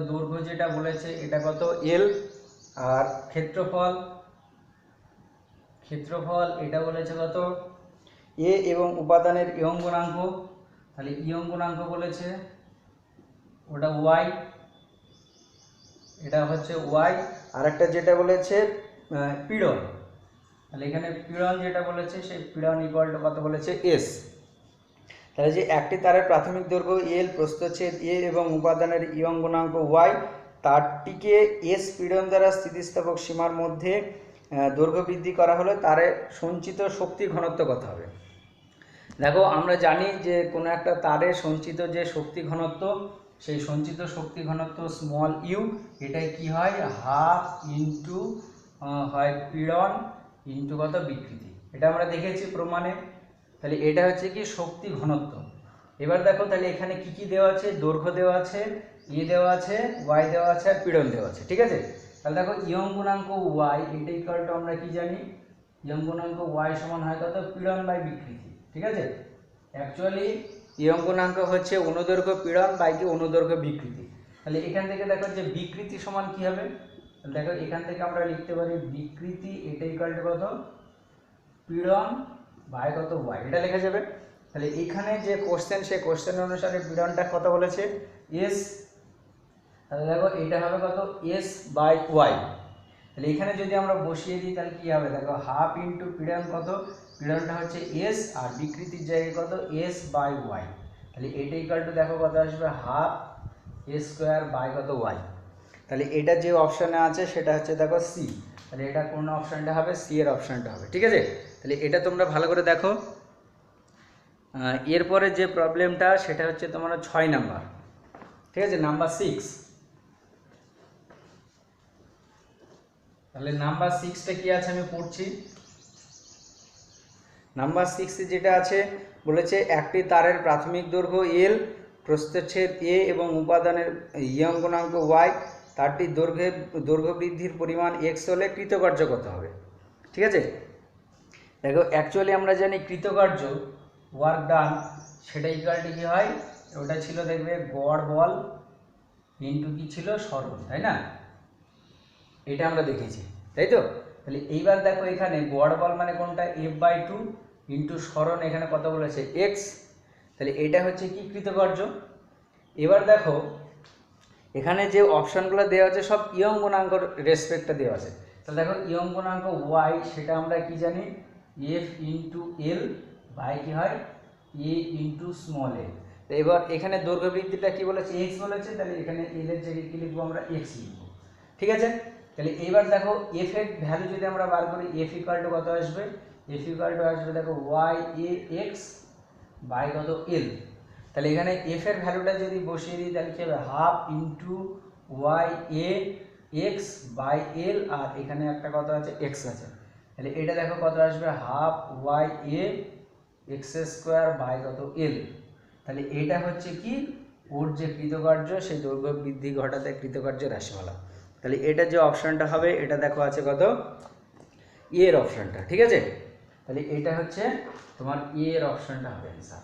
দৈর্ঘ্য যেটা বলেছে এটা কত L, আর ক্ষেত্রফল এটা বলেছে কত A, এবং উপাদানের ইয়ং গুণাঙ্ক, তাহলে ইয়ং গুণাঙ্ক বলেছে ওটা Y, এটা হচ্ছে ওয়াই। আর একটা যেটা বলেছে পীড়ন, তাহলে এখানে পীড়ন যেটা বলেছে সেই পীড়ন ইকুয়াল টু কত বলেছে এস। তাহলে যে একটি তারের প্রাথমিক দৈর্ঘ্য এল, প্রস্থচ্ছেদ এ এবং উপাদানের ইয়ং গুণাঙ্ক ওয়াই, তারটিকে এস পীড়ন দ্বারা স্থিতিস্থাপক সীমার মধ্যে দৈর্ঘ্য বৃদ্ধি করা হলে তারে সঞ্চিত শক্তির ঘনত্ব কত হবে। দেখো আমরা জানি যে কোনো একটা তারে সঞ্চিত যে শক্তি ঘনত্ব, সেই সঞ্চিত শক্তি ঘনত্ব স্মল ইউ, এটাই কি হয় হাফ ইন্টু হয় পীড়ন ইন্টু কত বিকৃতি, এটা আমরা দেখেছি প্রমাণে। তাহলে এটা হচ্ছে কি শক্তি ঘনত্ব। এবার দেখো তাহলে এখানে কি কি দেওয়া আছে, দৈর্ঘ্য দেওয়া আছে, এ দেওয়া আছে, ওয়াই দেওয়া আছে, আর পীড়ন দেওয়া আছে। ঠিক আছে, তাহলে দেখো ইয়ং গুণাঙ্ক ওয়াই এটা ইকুয়াল টু আমরা কি জানি, ইয়ং গুণাঙ্ক ওয়াই সমান হয় কত পীড়ন বাই বিকৃতি। ঠিক আছে, অ্যাকচুয়ালি ইয়ং গুণাঙ্ক হচ্ছে অনুদৈর্ঘ্য পীড়ন বাই কি অনুদৈর্ঘ্য বিকৃতি। তাহলে এখান থেকে দেখো যে বিকৃতি সমান কি হবে, দেখো এখান থেকে আমরা লিখতে পারি বিকৃতি এটা ইকুয়াল টু কত পীড়ন বাই কত ওয়াই, এটা লেখা যাবে। তাহলে এখানে যে কোশ্চেন সেই কোশ্চেন অনুসারে পীড়নটা কত বলেছে এস, তাহলে দেখো এটা হবে কত এস বাই ওয়াই। তাহলে এখানে যদি আমরা বসিয়ে দিই তাহলে কি হবে, দেখো হাফ ইন্টু পীড়ন কত, পীড়নটা হচ্ছে এস আর বিকৃতির জায়গায় কত এস বাই ওয়াই। তাহলে এটা ইকুয়াল টু দেখো কত আসবে হাফ এ স্কোয়ার বাই কত ওয়াই। তাহলে এটা যে অপশানে আছে সেটা হচ্ছে দেখো সি, তাহলে এটা কোন অপশানটা হবে, সি এর অপশানটা হবে। ঠিক আছে, তাহলে এটা তোমরা ভালো করে দেখো। এরপরে যে প্রবলেমটা সেটা হচ্ছে তোমার 6 নাম্বার। ঠিক আছে, নাম্বার 6। তাহলে নাম্বার 6টা কি আছে আমি পড়ছি। নাম্বার 6 যেটা আছে বলেছে একটি তারের প্রাথমিক দৈর্ঘ্য এল, প্রস্থচ্ছেদ এ এবং উপাদানের ইয়ং গুণাঙ্ক ওয়াই, তারটি দৈর্ঘ্য বৃদ্ধির পরিমাণ এক্স হলে কৃতকার্য কত হবে। ঠিক আছে, দেখো অ্যাকচুয়ালি আমরা জানি কৃতকার্য ওয়ার্ক ডান সেটা ইকুয়ালটি কী হয়, ওটা ছিল দেখবে গড় বল ইন্টু কি ছিল সরণ, তাই না, এটা আমরা দেখেছি তাই তো। তাহলে এইবার দেখো এখানে গড় বল মানে কোনটা F/2 ইন্টু সরণ এখানে কত বলেছে এক্স, তাহলে এটা হচ্ছে কি কৃতকার্য। এবার দেখো এখানে যে অপশানগুলো দেওয়া আছে সব ইয়ং গুণাঙ্ক রেসপেক্টটা দেওয়া আছে। তাহলে দেখো ইয়ং গুণাঙ্ক ওয়াই সেটা আমরা কি জানি এফ ইন্টু এল বাই কি হয় এ ইন্টু স্মল এ। তো এবার এখানে দৈর্ঘ্য বৃদ্ধিটা কি বলেছে এক্স বলেছে, তাহলে এখানে এল এর জায়গায় কি লিখবো আমরা এক্স লিখবো। ঠিক আছে, তাহলে এইবার দেখো এফ এর ভ্যালু যদি আমরা বার করি এফ ইকুয়াল টু কত আসবে, এফ ইকুয়াল টু আসবে দেখো ওয়াই এ এক্স বাই কত এল। তাহলে এখানে এফ এর ভ্যালুটা যদি বসিয়ে দিই তাহলে কি হবে half into y A x by l, আর এখানে একটা কত আছে এক্স আছে, তাহলে এটা দেখো কত আসবে half Y A X square by কত এল। তাহলে এটা হচ্ছে কি ওর যে কৃতকার্য সেই দৈর্ঘ্য বৃদ্ধি ঘটাতে কৃতকার্যের রাশিমালা। তাহলে এটা যে অপশানটা হবে এটা দেখো আছে কত এর অপশানটা, ঠিক আছে। তাহলে এটা হচ্ছে তোমার এর অপশানটা হবে অ্যান্সার।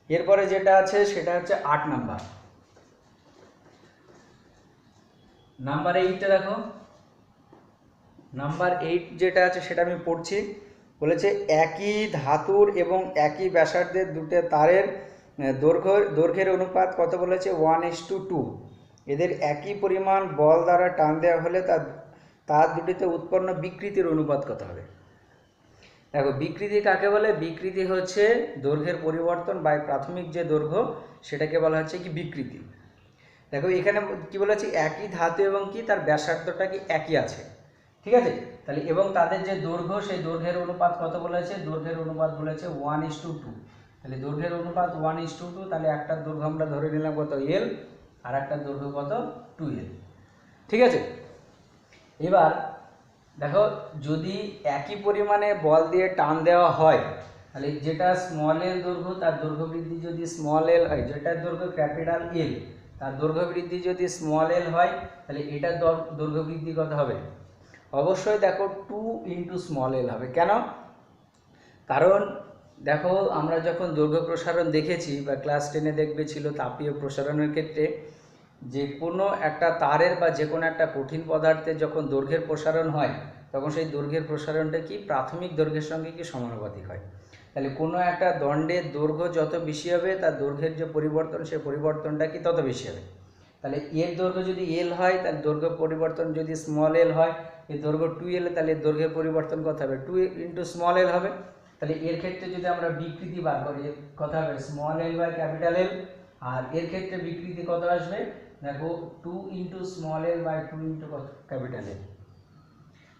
এরপরে যেটা আছে সেটা হচ্ছে 8 নাম্বার। নাম্বার 8টা দেখো, নাম্বার 8 যেটা আছে সেটা আমি পড়ছি। বলেছে একই ধাতুর এবং একই ব্যাসার্ধের দুটো তারের দৈর্ঘ্যের অনুপাত কত বলেছে 1:2। এদের একই পরিমাণ বল দ্বারা টান দেওয়া হলে তার দুটিতে উৎপন্ন বিকৃতির অনুপাত কত হবে। দেখো বিকৃতি কাকে বলে, বিকৃতি হচ্ছে দৈর্ঘ্যের পরিবর্তন বা প্রাথমিক যে দৈর্ঘ্য সেটাকে বলা হচ্ছে কি বিকৃতি। দেখো এখানে কি বলেছে একই ধাতু এবং কি তার ব্যাসার্ধটা কি একই আছে, ঠিক আছে। তাহলে এবং তাদের যে দৈর্ঘ্য সেই দৈর্ঘ্যের অনুপাত কত বলেছে, দৈর্ঘ্যের অনুপাত বলেছে 1:2। তাহলে দৈর্ঘ্যের অনুপাত 1:2, তাহলে একটার দৈর্ঘ্য আমরা ধরে নিলাম কত এল, আর একটার দৈর্ঘ্য কত 2l, ঠিক আছে। এবার দেখো যদি একই পরিমাণে বল দিয়ে টান দেওয়া হয় তাহলে যেটা স্মল এল দৈর্ঘ্য তার দৈর্ঘ্য বৃদ্ধি যদি স্মল এল হয়, যেটার দৈর্ঘ্য ক্যাপিটাল এল তার দৈর্ঘ্য বৃদ্ধি যদি স্মল এল হয়, তাহলে এটার দৈর্ঘ্য বৃদ্ধি কত হবে, অবশ্যই দেখো 2 × স্মল এল হবে। কেন, কারণ দেখো আমরা যখন দৈর্ঘ্য প্রসারণ দেখেছি বা ক্লাস 10-এ দেখবে ছিল তাপীয় প্রসারণের ক্ষেত্রে, যে কোনো একটা তারের বা যে কোনো একটা কঠিন পদার্থের যখন দৈর্ঘ্যের প্রসারণ হয় তখন সেই দৈর্ঘ্যের প্রসারণটা কি প্রাথমিক দৈর্ঘ্যের সঙ্গে কি সমানুপাতিক হয়। তাহলে কোনো একটা দণ্ডের দৈর্ঘ্য যত বেশি হবে তার দৈর্ঘ্যের যে পরিবর্তন সেই পরিবর্তনটা কি তত বেশি হবে। তাহলে এর দৈর্ঘ্য যদি এল হয় তাহলে দৈর্ঘ্য পরিবর্তন যদি স্মল এল হয়, এর দৈর্ঘ্য 2l, তাহলে দৈর্ঘ্যের পরিবর্তন কত হবে 2 × স্মল এল হবে। তাহলে এর ক্ষেত্রে যদি আমরা বিকৃতি বার করি কত হবে small l by capital l, আর এর ক্ষেত্রে বিকৃতি কত আসবে দেখো 2 × স্মল এল বাই 2 × কত ক্যাপিটাল এল।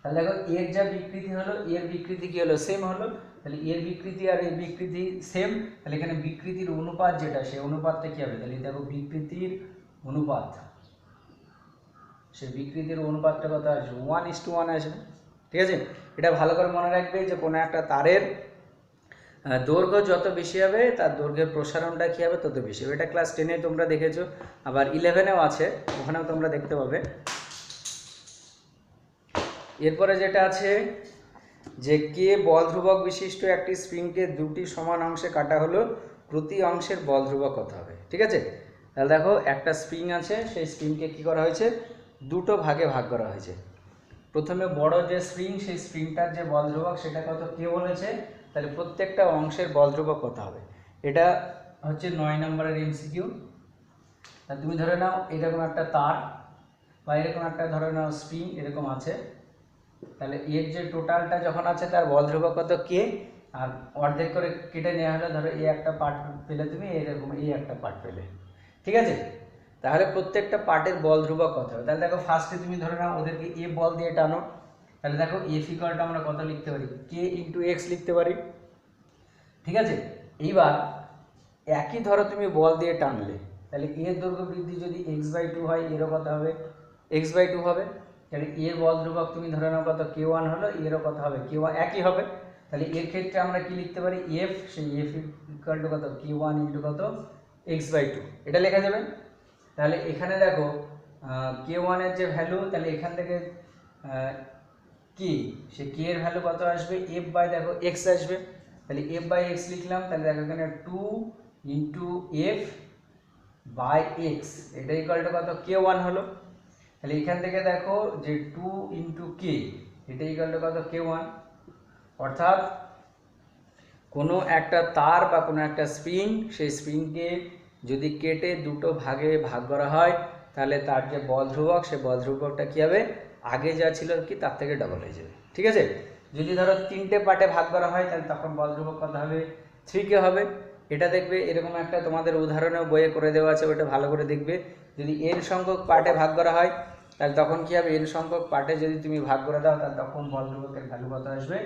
তাহলে দেখো এর যা বিকৃতি হলো এর বিকৃতি কি হলো সেম হলো, তাহলে এর বিকৃতি আর এর বিকৃতি সেম, তাহলে এখানে বিকৃতির অনুপাত যেটা সেই অনুপাতটা কি হবে, তাহলে দেখো বিকৃতির অনুপাত, সেই বিকৃতির অনুপাতটা কত আসবে 1:1 আসবে, ঠিক আছে। এটা ভালো করে মনে রাখবে যে কোনো একটা তারের দৈর্ঘ্য যত বেশি হবে তার দৈর্ঘ্যের প্রসারণটা কী হবে তত বেশি হবে। এটা ক্লাস 10-এ তোমরা দেখেছো, আবার 11-এও আছে, ওখানেও তোমরা দেখতে পাবে। এরপরে যেটা আছে যে কে বল ধ্রুবক বিশিষ্ট একটি স্প্রিংকে দুটি সমান অংশে কাটা হলো প্রতি অংশের বল ধ্রুবক কত হবে, ঠিক আছে। তাহলে দেখো একটা স্প্রিং আছে, সেই স্প্রিংকে কী করা হয়েছে দুটো ভাগে ভাগ করা হয়েছে। প্রথমে বড় যে স্প্রিং সেই স্প্রিংটার যে বল ধ্রুবক সেটা কত কে বলেছে, তাহলে প্রত্যেকটা অংশের বল ধ্রুবক কত হবে। এটা হচ্ছে 9 নম্বরের এমসিকিউ। তাহলে তুমি ধরে নাও এরকম একটা তার বা এরকম একটা ধরে নাও স্প্রিং এরকম আছে, তাহলে এর যে টোটালটা যখন আছে তার বল ধ্রুবক কত কে, আর অর্ধেক করে কেটে নেওয়া হলে ধরো এই একটা পার্ট পেলে তুমি এরকম এই একটা পার্ট পেলে, ঠিক আছে। তাহলে প্রত্যেকটা পার্টের বল ধ্রুবক কত হবে। তাহলে দেখো ফার্স্টে তুমি ধরে নাও ওদেরকে এ বল দিয়ে টানো, তাহলে দেখো এফ ইকুয়ালটা আমরা কত লিখতে পারি কে × এক্স লিখতে পারি, ঠিক আছে। এইবার একই ধরো তুমি বল দিয়ে টানলে তাহলে এর দৈর্ঘ্য বৃদ্ধি যদি x/2 হয় এরও কত হবে x/2 হবে। তাহলে এর বল ধ্রুবক তুমি ধরে নাও কত k1 হলো, এরও কত হবে k1 একই হবে। তাহলে এর ক্ষেত্রে আমরা কি লিখতে পারি f, সেই f ইকুয়াল টু কত k1 × কত x/2, এটা লেখা যাবে। তাহলে এখানে দেখো k1 এর যে ভ্যালু, তাহলে এখান থেকে কি সে k এর ভ্যালু কত আসবে f/দেখো x আসবে, তাহলে f/x লিখলাম। তাহলে দেখো এখানে 2 × f/x, এটা ইকুয়াল টু কত k1 হলো। তাহলে এখান থেকে দেখো যে 2 × k, এটা ইকুয়াল টু কত k1। অর্থাৎ কোনো একটা তার বা কোনো একটা স্প্রিং, সেই স্প্রিংকে যদি কেটে দুটো ভাগে ভাগ করা হয় তাহলে তার যে বল ধ্রুবক সেই বল ধ্রুবকটা কী হবে আগে যা ছিল কি তার থেকে ডবল হয়ে যাবে, ঠিক আছে। যদি ধরো 3টে পার্টে ভাগ করা হয় তাহলে তখন বল ধ্রুবক কত হবে 3k হবে। এটা দেখবে এরকম একটা তোমাদের উদাহরণেও বইয়ে করে দেওয়া আছে, ওটা ভালো করে দেখবে। যদি n সংখ্যক পার্টে ভাগ করা হয় তাহলে তখন কী হবে n সংখ্যক পার্টে যদি তুমি ভাগ করে দাও তাহলে তখন বল ধ্রুবকের ভ্যালু কত আসবে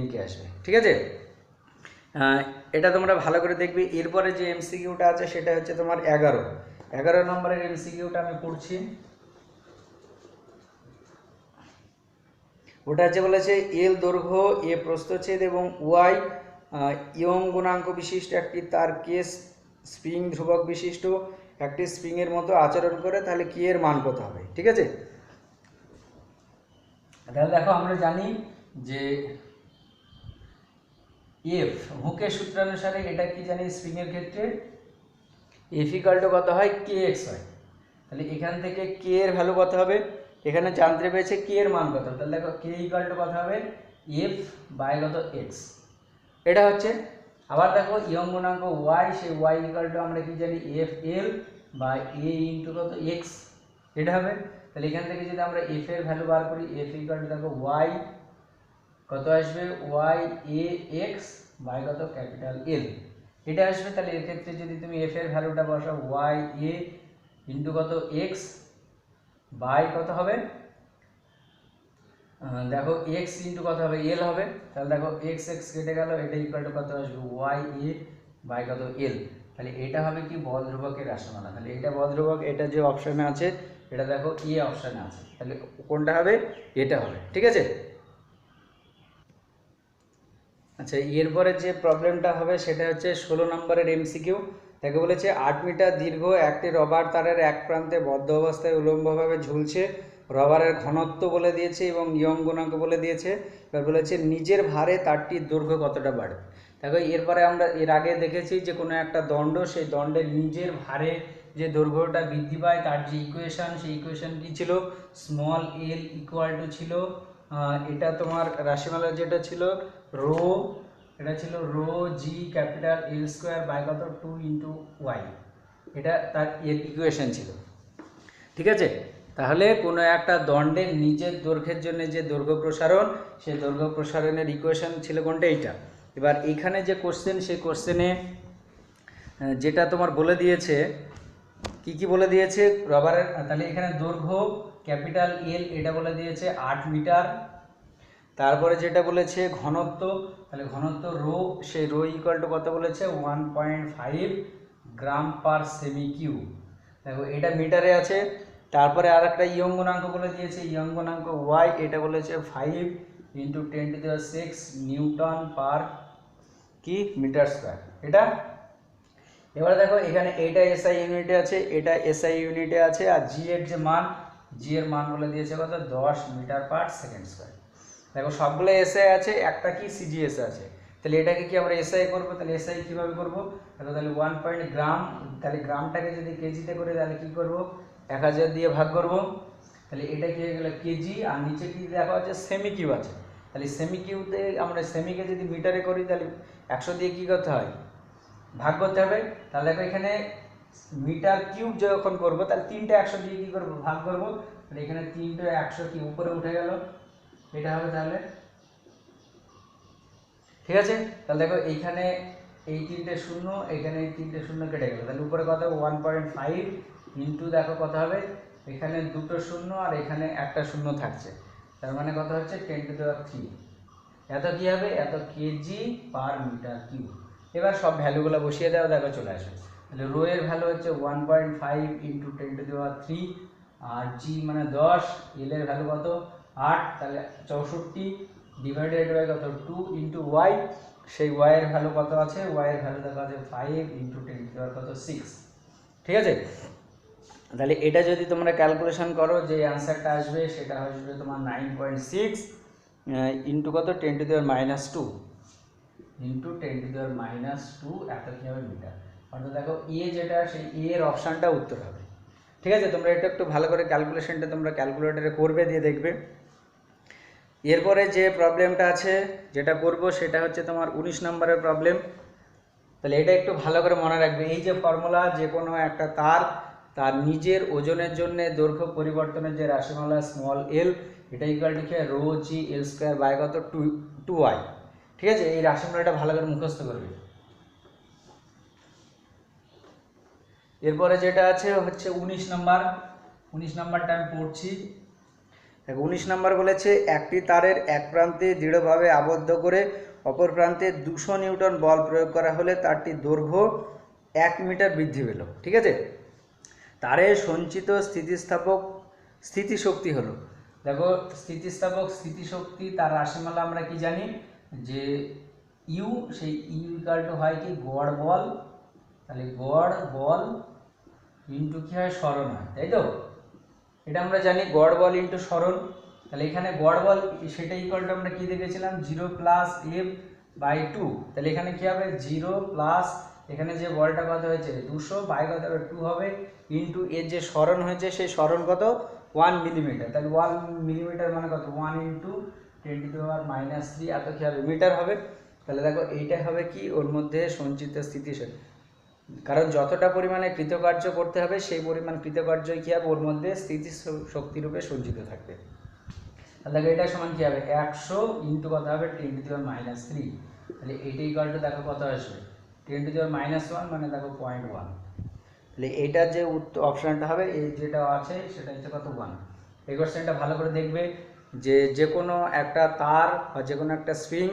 nk আসবে, ঠিক আছে। এটা তোমরা ভালো করে দেখবে। এরপরে যে এমসিকিউটা আছে সেটা হচ্ছে তোমার 11 নম্বরের এমসিকিউটা আমি পড়ছি। ওটা হচ্ছে বলেছে এল দৈর্ঘ্য, এ প্রস্থচ্ছেদ এবং ওয়াই ইয়ং গুণাঙ্ক বিশিষ্ট একটি তার কেস স্প্রিং ধ্রুবক বিশিষ্ট একটি স্প্রিংয়ের মতো আচরণ করে, তাহলে কি এর মান কত হবে? ঠিক আছে, তাহলে দেখো আমরা জানি যে এফ হুকের সূত্রানুসারে এটা কি জানি, স্প্রিংয়ের ক্ষেত্রে এফ ইকাল টু কত হয়, কে এক্স হয়। তাহলে এখান থেকে কে এর ভ্যালু কত হবে, এখানে জানতে পেরেছে কে এর মান কত, তাহলে দেখো কে ইকাল টু কত হবে, এফ বাই কত এক্স, এটা হচ্ছে। আবার দেখো ইয়ং গুণাঙ্ক ওয়াই, সেই ওয়াই ইকাল টু আমরা কি জানি, F L by A into কত এক্স, এটা হবে। তাহলে এখান থেকে যদি আমরা এফ এর ভ্যালু বার করি, এফ ইকাল টু দেখো ওয়াই কত আসবে, ওয়াই এ এক্স বাই কত ক্যাপিটাল এল, এটা আসবে। তাহলে এর ক্ষেত্রে যদি তুমি এফ এর ভ্যালুটা বসাও, ওয়াই এ ইন্টু কত এক্স বাই কত হবে, দেখো এক্স ইন্টু কত হবে, এল হবে। তাহলে দেখো এক্স এক্স কেটে গেল, এটা ইকুয়াল টু কত আসবে, ওয়াই এ বাই কত এল। তাহলে এটা হবে কি, বল ধ্রুবকের রাশিমালা। তাহলে এটা বল ধ্রুবক, এটা যে অপশানে আছে এটা দেখো এ অপশানে আছে, তাহলে কোনটা হবে, এটা হবে। ঠিক আছে, আচ্ছা এরপরে যে প্রবলেমটা হবে সেটা হচ্ছে 16 নম্বরের এমসিকিউ। তাকে বলেছে 8 মিটার দীর্ঘ একটি রবার তারের এক প্রান্তে বদ্ধ অবস্থায় উলম্বভাবে ঝুলছে, রবারের ঘনত্ব বলে দিয়েছে এবং ইয়ং গুণাঙ্ক বলে দিয়েছে। এবার বলেছে নিজের ভারে তারটির দৈর্ঘ্য কতটা বাড়বে। দেখো এরপরে আমরা এর আগে দেখেছি যে কোনো একটা দণ্ড, সেই দণ্ডের নিজের ভারে যে দৈর্ঘ্যটা বৃদ্ধি পায় তার যে ইকুয়েশন, সেই ইকুয়েশন কি ছিল, স্মল এল ইকুয়াল টু ছিল এটা তোমার রাশিমালা যেটা ছিল রো, এটা ছিল rho G capital L square by কত 2 ইন্টু ওয়াই, এটা তার এর ইকুয়েশন ছিল। ঠিক আছে, তাহলে কোনো একটা দণ্ডের নিজের দৈর্ঘ্যের জন্য যে দৈর্ঘ্য প্রসারণ, সেই দৈর্ঘ্য প্রসারণের ইকুয়েশন ছিল কোনটা, এইটা। এবার এখানে যে কোশ্চেন, সেই কোশ্চেনে যেটা তোমার বলে দিয়েছে, কি বলে দিয়েছে রবারের, তাহলে এখানে দৈর্ঘ্য ক্যাপিটাল এল এটা বলে দিয়েছে 8 মিটার। তারপরে যেটা বলেছে ঘনত্ব, তাহলে ঘনত্ব রো, সেই রো ইকুয়াল টু কত বলেছে, 1.5 গ্রাম পার সেমি কিউব। দেখো এটা মিটারে আছে। তারপরে আর একটা ইয়ং গুণাঙ্ক বলে দিয়েছে, ইয়ং গুণাঙ্ক ওয়াই, এটা বলেছে 5 ইন্টু 10⁶ নিউটন পার কি মিটার স্কোয়ার, এটা। এবারে দেখো এখানে এইটা এসআই ইউনিটে আছে, এটা এসআই ইউনিটে আছে, আর জি এর যে মান, জি এর মান বলে দিয়েছে কত, 10 মিটার পার সেকেন্ড স্কোয়ার। দেখো সবগুলো এসআই আছে, একটা কি সিজিএস আছে। তাহলে এটাকে কি আমরা এসআই করবো, তাহলে এসআই কিভাবে করবো, তাহলে 1 পয়েন্ট গ্রাম, তাহলে গ্রামটাকে যদি কেজিতে করে তাহলে কি করব, 1000 দিয়ে ভাগ করব। তাহলে এটা কি হয়ে গেল কেজি, আর নিচে কি দেখা হচ্ছে সেমি কিউব আছে। তাহলে সেমি কিউতে আমরা সেমিকে যদি মিটারে করি তাহলে 100 দিয়ে কি করতে হয়, ভাগ করতে হবে। তাহলে দেখো এখানে মিটার কিউব যখন করবো তাহলে 3টে 100 দিয়ে কী করবো, ভাগ করবো। তাহলে এখানে 3টে 100 কি উপরে উঠে গেল, এটা হবে তাহলে। ঠিক আছে, তাহলে দেখো এইখানে এই 3টে শূন্য, এখানে এই 3টে শূন্য কেটে গেল, তাহলে উপরে কত হবে 1.5 ইন্টু দেখো কত হবে, এখানে 2টো শূন্য আর এখানে একটা শূন্য থাকছে, তার মানে কত হচ্ছে 10⁻³ এত কি হবে, এত কেজি পার মিটার কিউব। এবার সব ভ্যালুগুলো বসিয়ে দাও, দেখো চলে আসবে। তাহলে রো এর ভ্যালু হচ্ছে 1.5 ইন্টু 10⁻³ আর জি মানে 10, এল এর ভ্যালু কত 8, তাহলে 64 ডিভাইডেড বাই কত 2 ইন্টু ওয়াই, সেই ওয়াই এর ভ্যালু কত আছে, ওয়াই এর ভ্যালু দেখা আছে 5 ইন্টু 10⁻6। ঠিক আছে, তাহলে এটা যদি তোমরা ক্যালকুলেশন করো যে অ্যান্সারটা আসবে সেটা আসবে তোমার 9.6 ইন্টু কত 10⁻² ইন্টু 10⁻² এত কি হবে মিটার। অর্থাৎ দেখো এ যেটা, সেই এ এর অপশানটা উত্তর হবে। ঠিক আছে, তোমরা এটা একটু ভালো করে ক্যালকুলেশনটা তোমরা ক্যালকুলেটরে করবে, দিয়ে দেখবে। এরপরে যে প্রবলেমটা আছে যেটা করব সেটা হচ্ছে তোমার 19 নম্বরের প্রবলেম। তাহলে এটা একটু ভালো করে মনে রাখবে, এই যে ফর্মুলা, যে কোনো একটা তার নিজের ওজনের জন্য দৈর্ঘ্য পরিবর্তনের যে রাশিমালা স্মল এল, এটা equal to rho G L square by কত 2y। ঠিক আছে, এই রাশিমালাটা ভালো করে মুখস্থ করবে। এরপরে যেটা আছে হচ্ছে 19 নাম্বারটা আমি পড়ছি। 19 নম্বর বলেছে একটি তারের এক প্রান্তে দৃঢ়ভাবে আবদ্ধ করে অপর প্রান্তে 200 নিউটন বল প্রয়োগ করা হলে তারটি দৈর্ঘ্য 1 মিটার বৃদ্ধি পেল। ঠিক আছে, তারে সঞ্চিত স্থিতিশক্তি হলো, দেখো স্থিতিশক্তি তার রাশিমালা আমরা কি জানি যে ইউ, সেই ইউ ইকুয়াল টু হয় কি গড় বল, তাহলে গড় বল ইন্টু কি হয় সরণ হয়, তাই তো? এটা আমরা জানি গড় বল ইন্টু সরণ। তাহলে এখানে গড় বল সেটা ইকুয়াল টু আমরা কি দেখেছিলাম 0 প্লাস এফ বাই 2। তাহলে এখানে কি হবে 0 প্লাস এখানে যে বলটা কত হয়েছে 200 বাই কত হবে 2 হবে ইন্টু এর যে সরণ হয়েছে সেই সরণ কত 1 মিলিমিটার। তাহলে 1 মিলিমিটার মানে কত 1 ইন্টু 10⁻³ এত কি হবে মিটার হবে। তাহলে দেখো এইটাই হবে কি ওর মধ্যে সঞ্চিত স্থিতিশক্তি, কারণ যতটা পরিমাণে কৃতকার্য করতে হবে সেই পরিমাণ কৃতকার্যই কী হবে ওর মধ্যে স্থিতিশক্তিরূপে সঞ্চিত থাকবে। তাহলে দেখো এটা সমান কী হবে 100 ইন্টু কত হবে 10⁻³ তাহলে এইটা ইকুয়াল টু দেখো কত আসবে 10⁻⁻1 মানে দেখো 0.1। তাহলে এইটার যে অপশানটা হবে এই যেটা আছে সেটা হচ্ছে কত 1। এই কোশ্চেনটা ভালো করে দেখবে যে কোনো একটা তার বা যে কোনো একটা স্প্রিং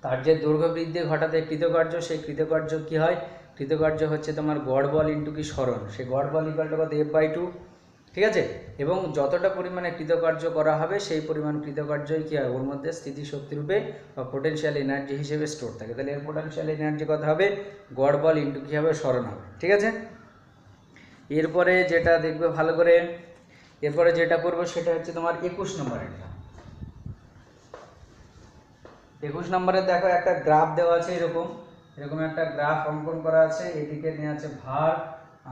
তার যে দৈর্ঘ্য বৃদ্ধি ঘটাতে কৃতকার্য, সেই কৃতকার্য কি হয় কৃতকার্য হচ্ছে তোমার গড় বল ইন্টু কি সরণ, সেই গড় বল ইকুয়াল টু কত F/2। ঠিক আছে, এবং যতটা পরিমাণে কৃতকার্য করা হবে সেই পরিমাণ কৃতকার্যই কী হয় ওর মধ্যে স্থিতিশক্তি রূপে বা পোটেনশিয়াল এনার্জি হিসেবে স্টোর থাকে। তাহলে এর পোটেনশিয়াল এনার্জি কত হবে গড় বল ইন্টু কী হবে সরণ হবে। ঠিক আছে, এরপরে যেটা দেখবে ভালো করে, এরপরে যেটা করবো সেটা হচ্ছে তোমার 21 নম্বরেরটা। 21 নম্বরে দেখো একটা গ্রাফ দেওয়া আছে, এরকম একটা গ্রাফ অঙ্কন করা আছে, এদিকে নেওয়া আছে ভার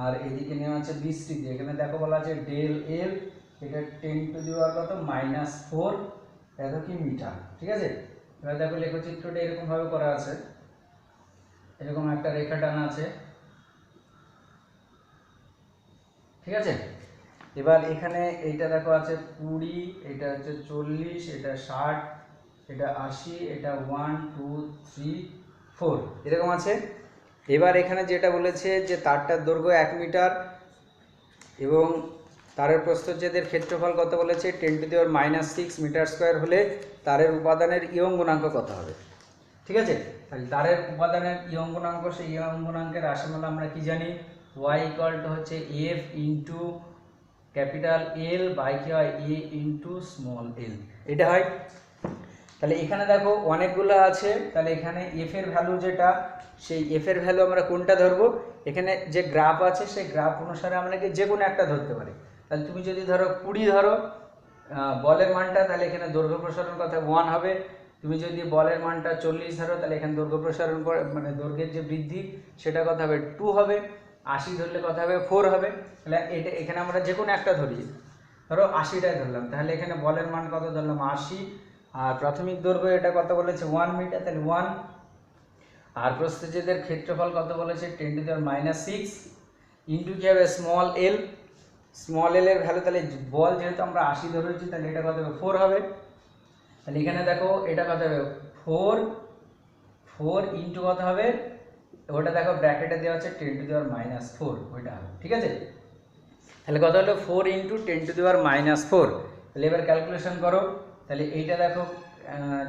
আর এদিকে নেওয়া আছে বিস্তৃতি। এখানে দেখো বলা আছে ডেল এল, এটা 10⁻⁻⁴ এত কি মিটার। ঠিক আছে, এবার দেখো লেখচিত্রটা এরকম ভাবে করা আছে, এরকম একটা রেখা টানা আছে। ঠিক আছে, এবার এখানে এইটা দেখো আছে 20, এটা হচ্ছে 40, এটা 60, এটা 80, এটা 1 2 3 4 এরকম আছে। এবার এখানে যেটা বলেছে যে তারটার দৈর্ঘ্য 1 মিটার এবং তারের প্রস্থচ্ছেদের ক্ষেত্রফল কত বলেছে 10⁻⁻6 মিটার স্কোয়ার হলে তারের উপাদানের ইয়ং গুণাঙ্ক কত হবে। ঠিক আছে, তাহলে তারের উপাদানের ইয়ং গুণাঙ্ক, সেই ইয়ং গুণাঙ্কের রাশিমালা আমরা কি জানি y ইকুয়াল টু হচ্ছে f into capital L by কি হয় এ ইন্টু স্মল এল, এটা হয়। তাহলে এখানে দেখো অনেকগুলো আছে, তাহলে এখানে এফ এর ভ্যালু যেটা, সেই এফ এর ভ্যালু আমরা কোনটা ধরবো, এখানে যে গ্রাফ আছে সেই গ্রাফ অনুসারে আমরা কি যে কোনো একটা ধরতে পারি। তাহলে তুমি যদি ধরো 20 ধরো বলের মানটা, তাহলে এখানে দৈর্ঘ্য প্রসারণ কথা 1 হবে। তুমি যদি বলের মানটা 40 ধরো, তাহলে এখানে দৈর্ঘ্য প্রসারণ মানে দৈর্ঘ্যের যে বৃদ্ধি সেটা কথা হবে 2 হবে। 80 ধরলে কথা হবে 4 হবে। তাহলে এটা এখানে আমরা যে কোনো একটা ধরি, ধরো 80টাই ধরলাম, তাহলে এখানে বলের মান কত ধরলাম 80, আর প্রাথমিক দৈর্ঘ্য এটা কত বলেছে 1 মিটার, তাহলে 1, আর প্রস্থচ্ছেদের ক্ষেত্রফল কত বলেছে 10⁻⁻6 ইন্টু কি হবে স্মল এল, স্মল এল এর ভ্যালু, তাহলে বল যেহেতু আমরা 80 ধরেছি তাহলে এটা কত হবে 4 হবে। তাহলে এখানে দেখো এটা কত হবে 4 ইন্টু কত হবে ওটা দেখো ব্র্যাকেটে দেওয়া আছে 10⁻⁻4 ওইটা হবে। ঠিক আছে, তাহলে কত হলো 4 ইন্টু 10⁻⁻4। তাহলে এবার ক্যালকুলেশন করো, তাহলে এইটা দেখো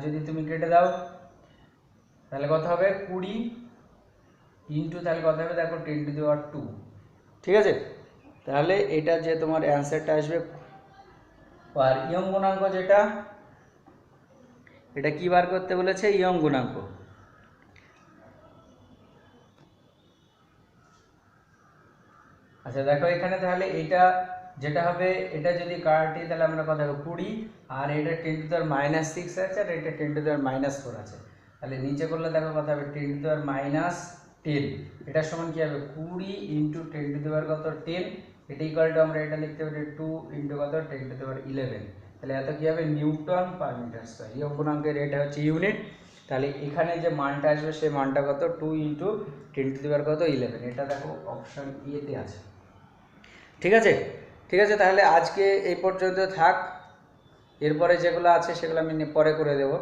যদি তুমি কেটে দাও তাহলে কত হবে 20 ইন্টু তাহলে কত হবে দেখো 10⁻2। ঠিক আছে, তাহলে এটা যে তোমার অ্যান্সারটা আসবে। আর ইয়ং গুণাঙ্ক যেটা, এটা কি বার করতে বলেছে ইয়ং গুণাঙ্ক। আচ্ছা দেখো এখানে তাহলে এইটা যেটা হবে, এটা যদি কাটি তাহলে আমরা কথা হবে 20, আর এটা 10⁻⁻6 আছে আর এটা 10⁻⁻4 আছে। তাহলে নিচে করলে দেখো কথা হবে 10⁻10, এটার সমান কি হবে 20 ইন্টু 10⁻10, এটা ইকুয়াল টু আমরা এটা লিখতে পারি 2 ইন্টু কত 10⁻11। তাহলে এত কি হবে নিউটন পার মিটার স্কয়ার। এই অঙ্কনাঙ্কের এটা হচ্ছে ইউনিট। তাহলে এখানে যে মানটা আসবে সেই মানটা কত 2 ইন্টু 10⁻11, এটা দেখো অপশন এতে আছে। ঠিক আছে, ঠিক আছে, তাহলে আজকে এই পর্যন্ত থাক, এরপরে যেগুলো আছে সেগুলো আমি পরে করে দেবো।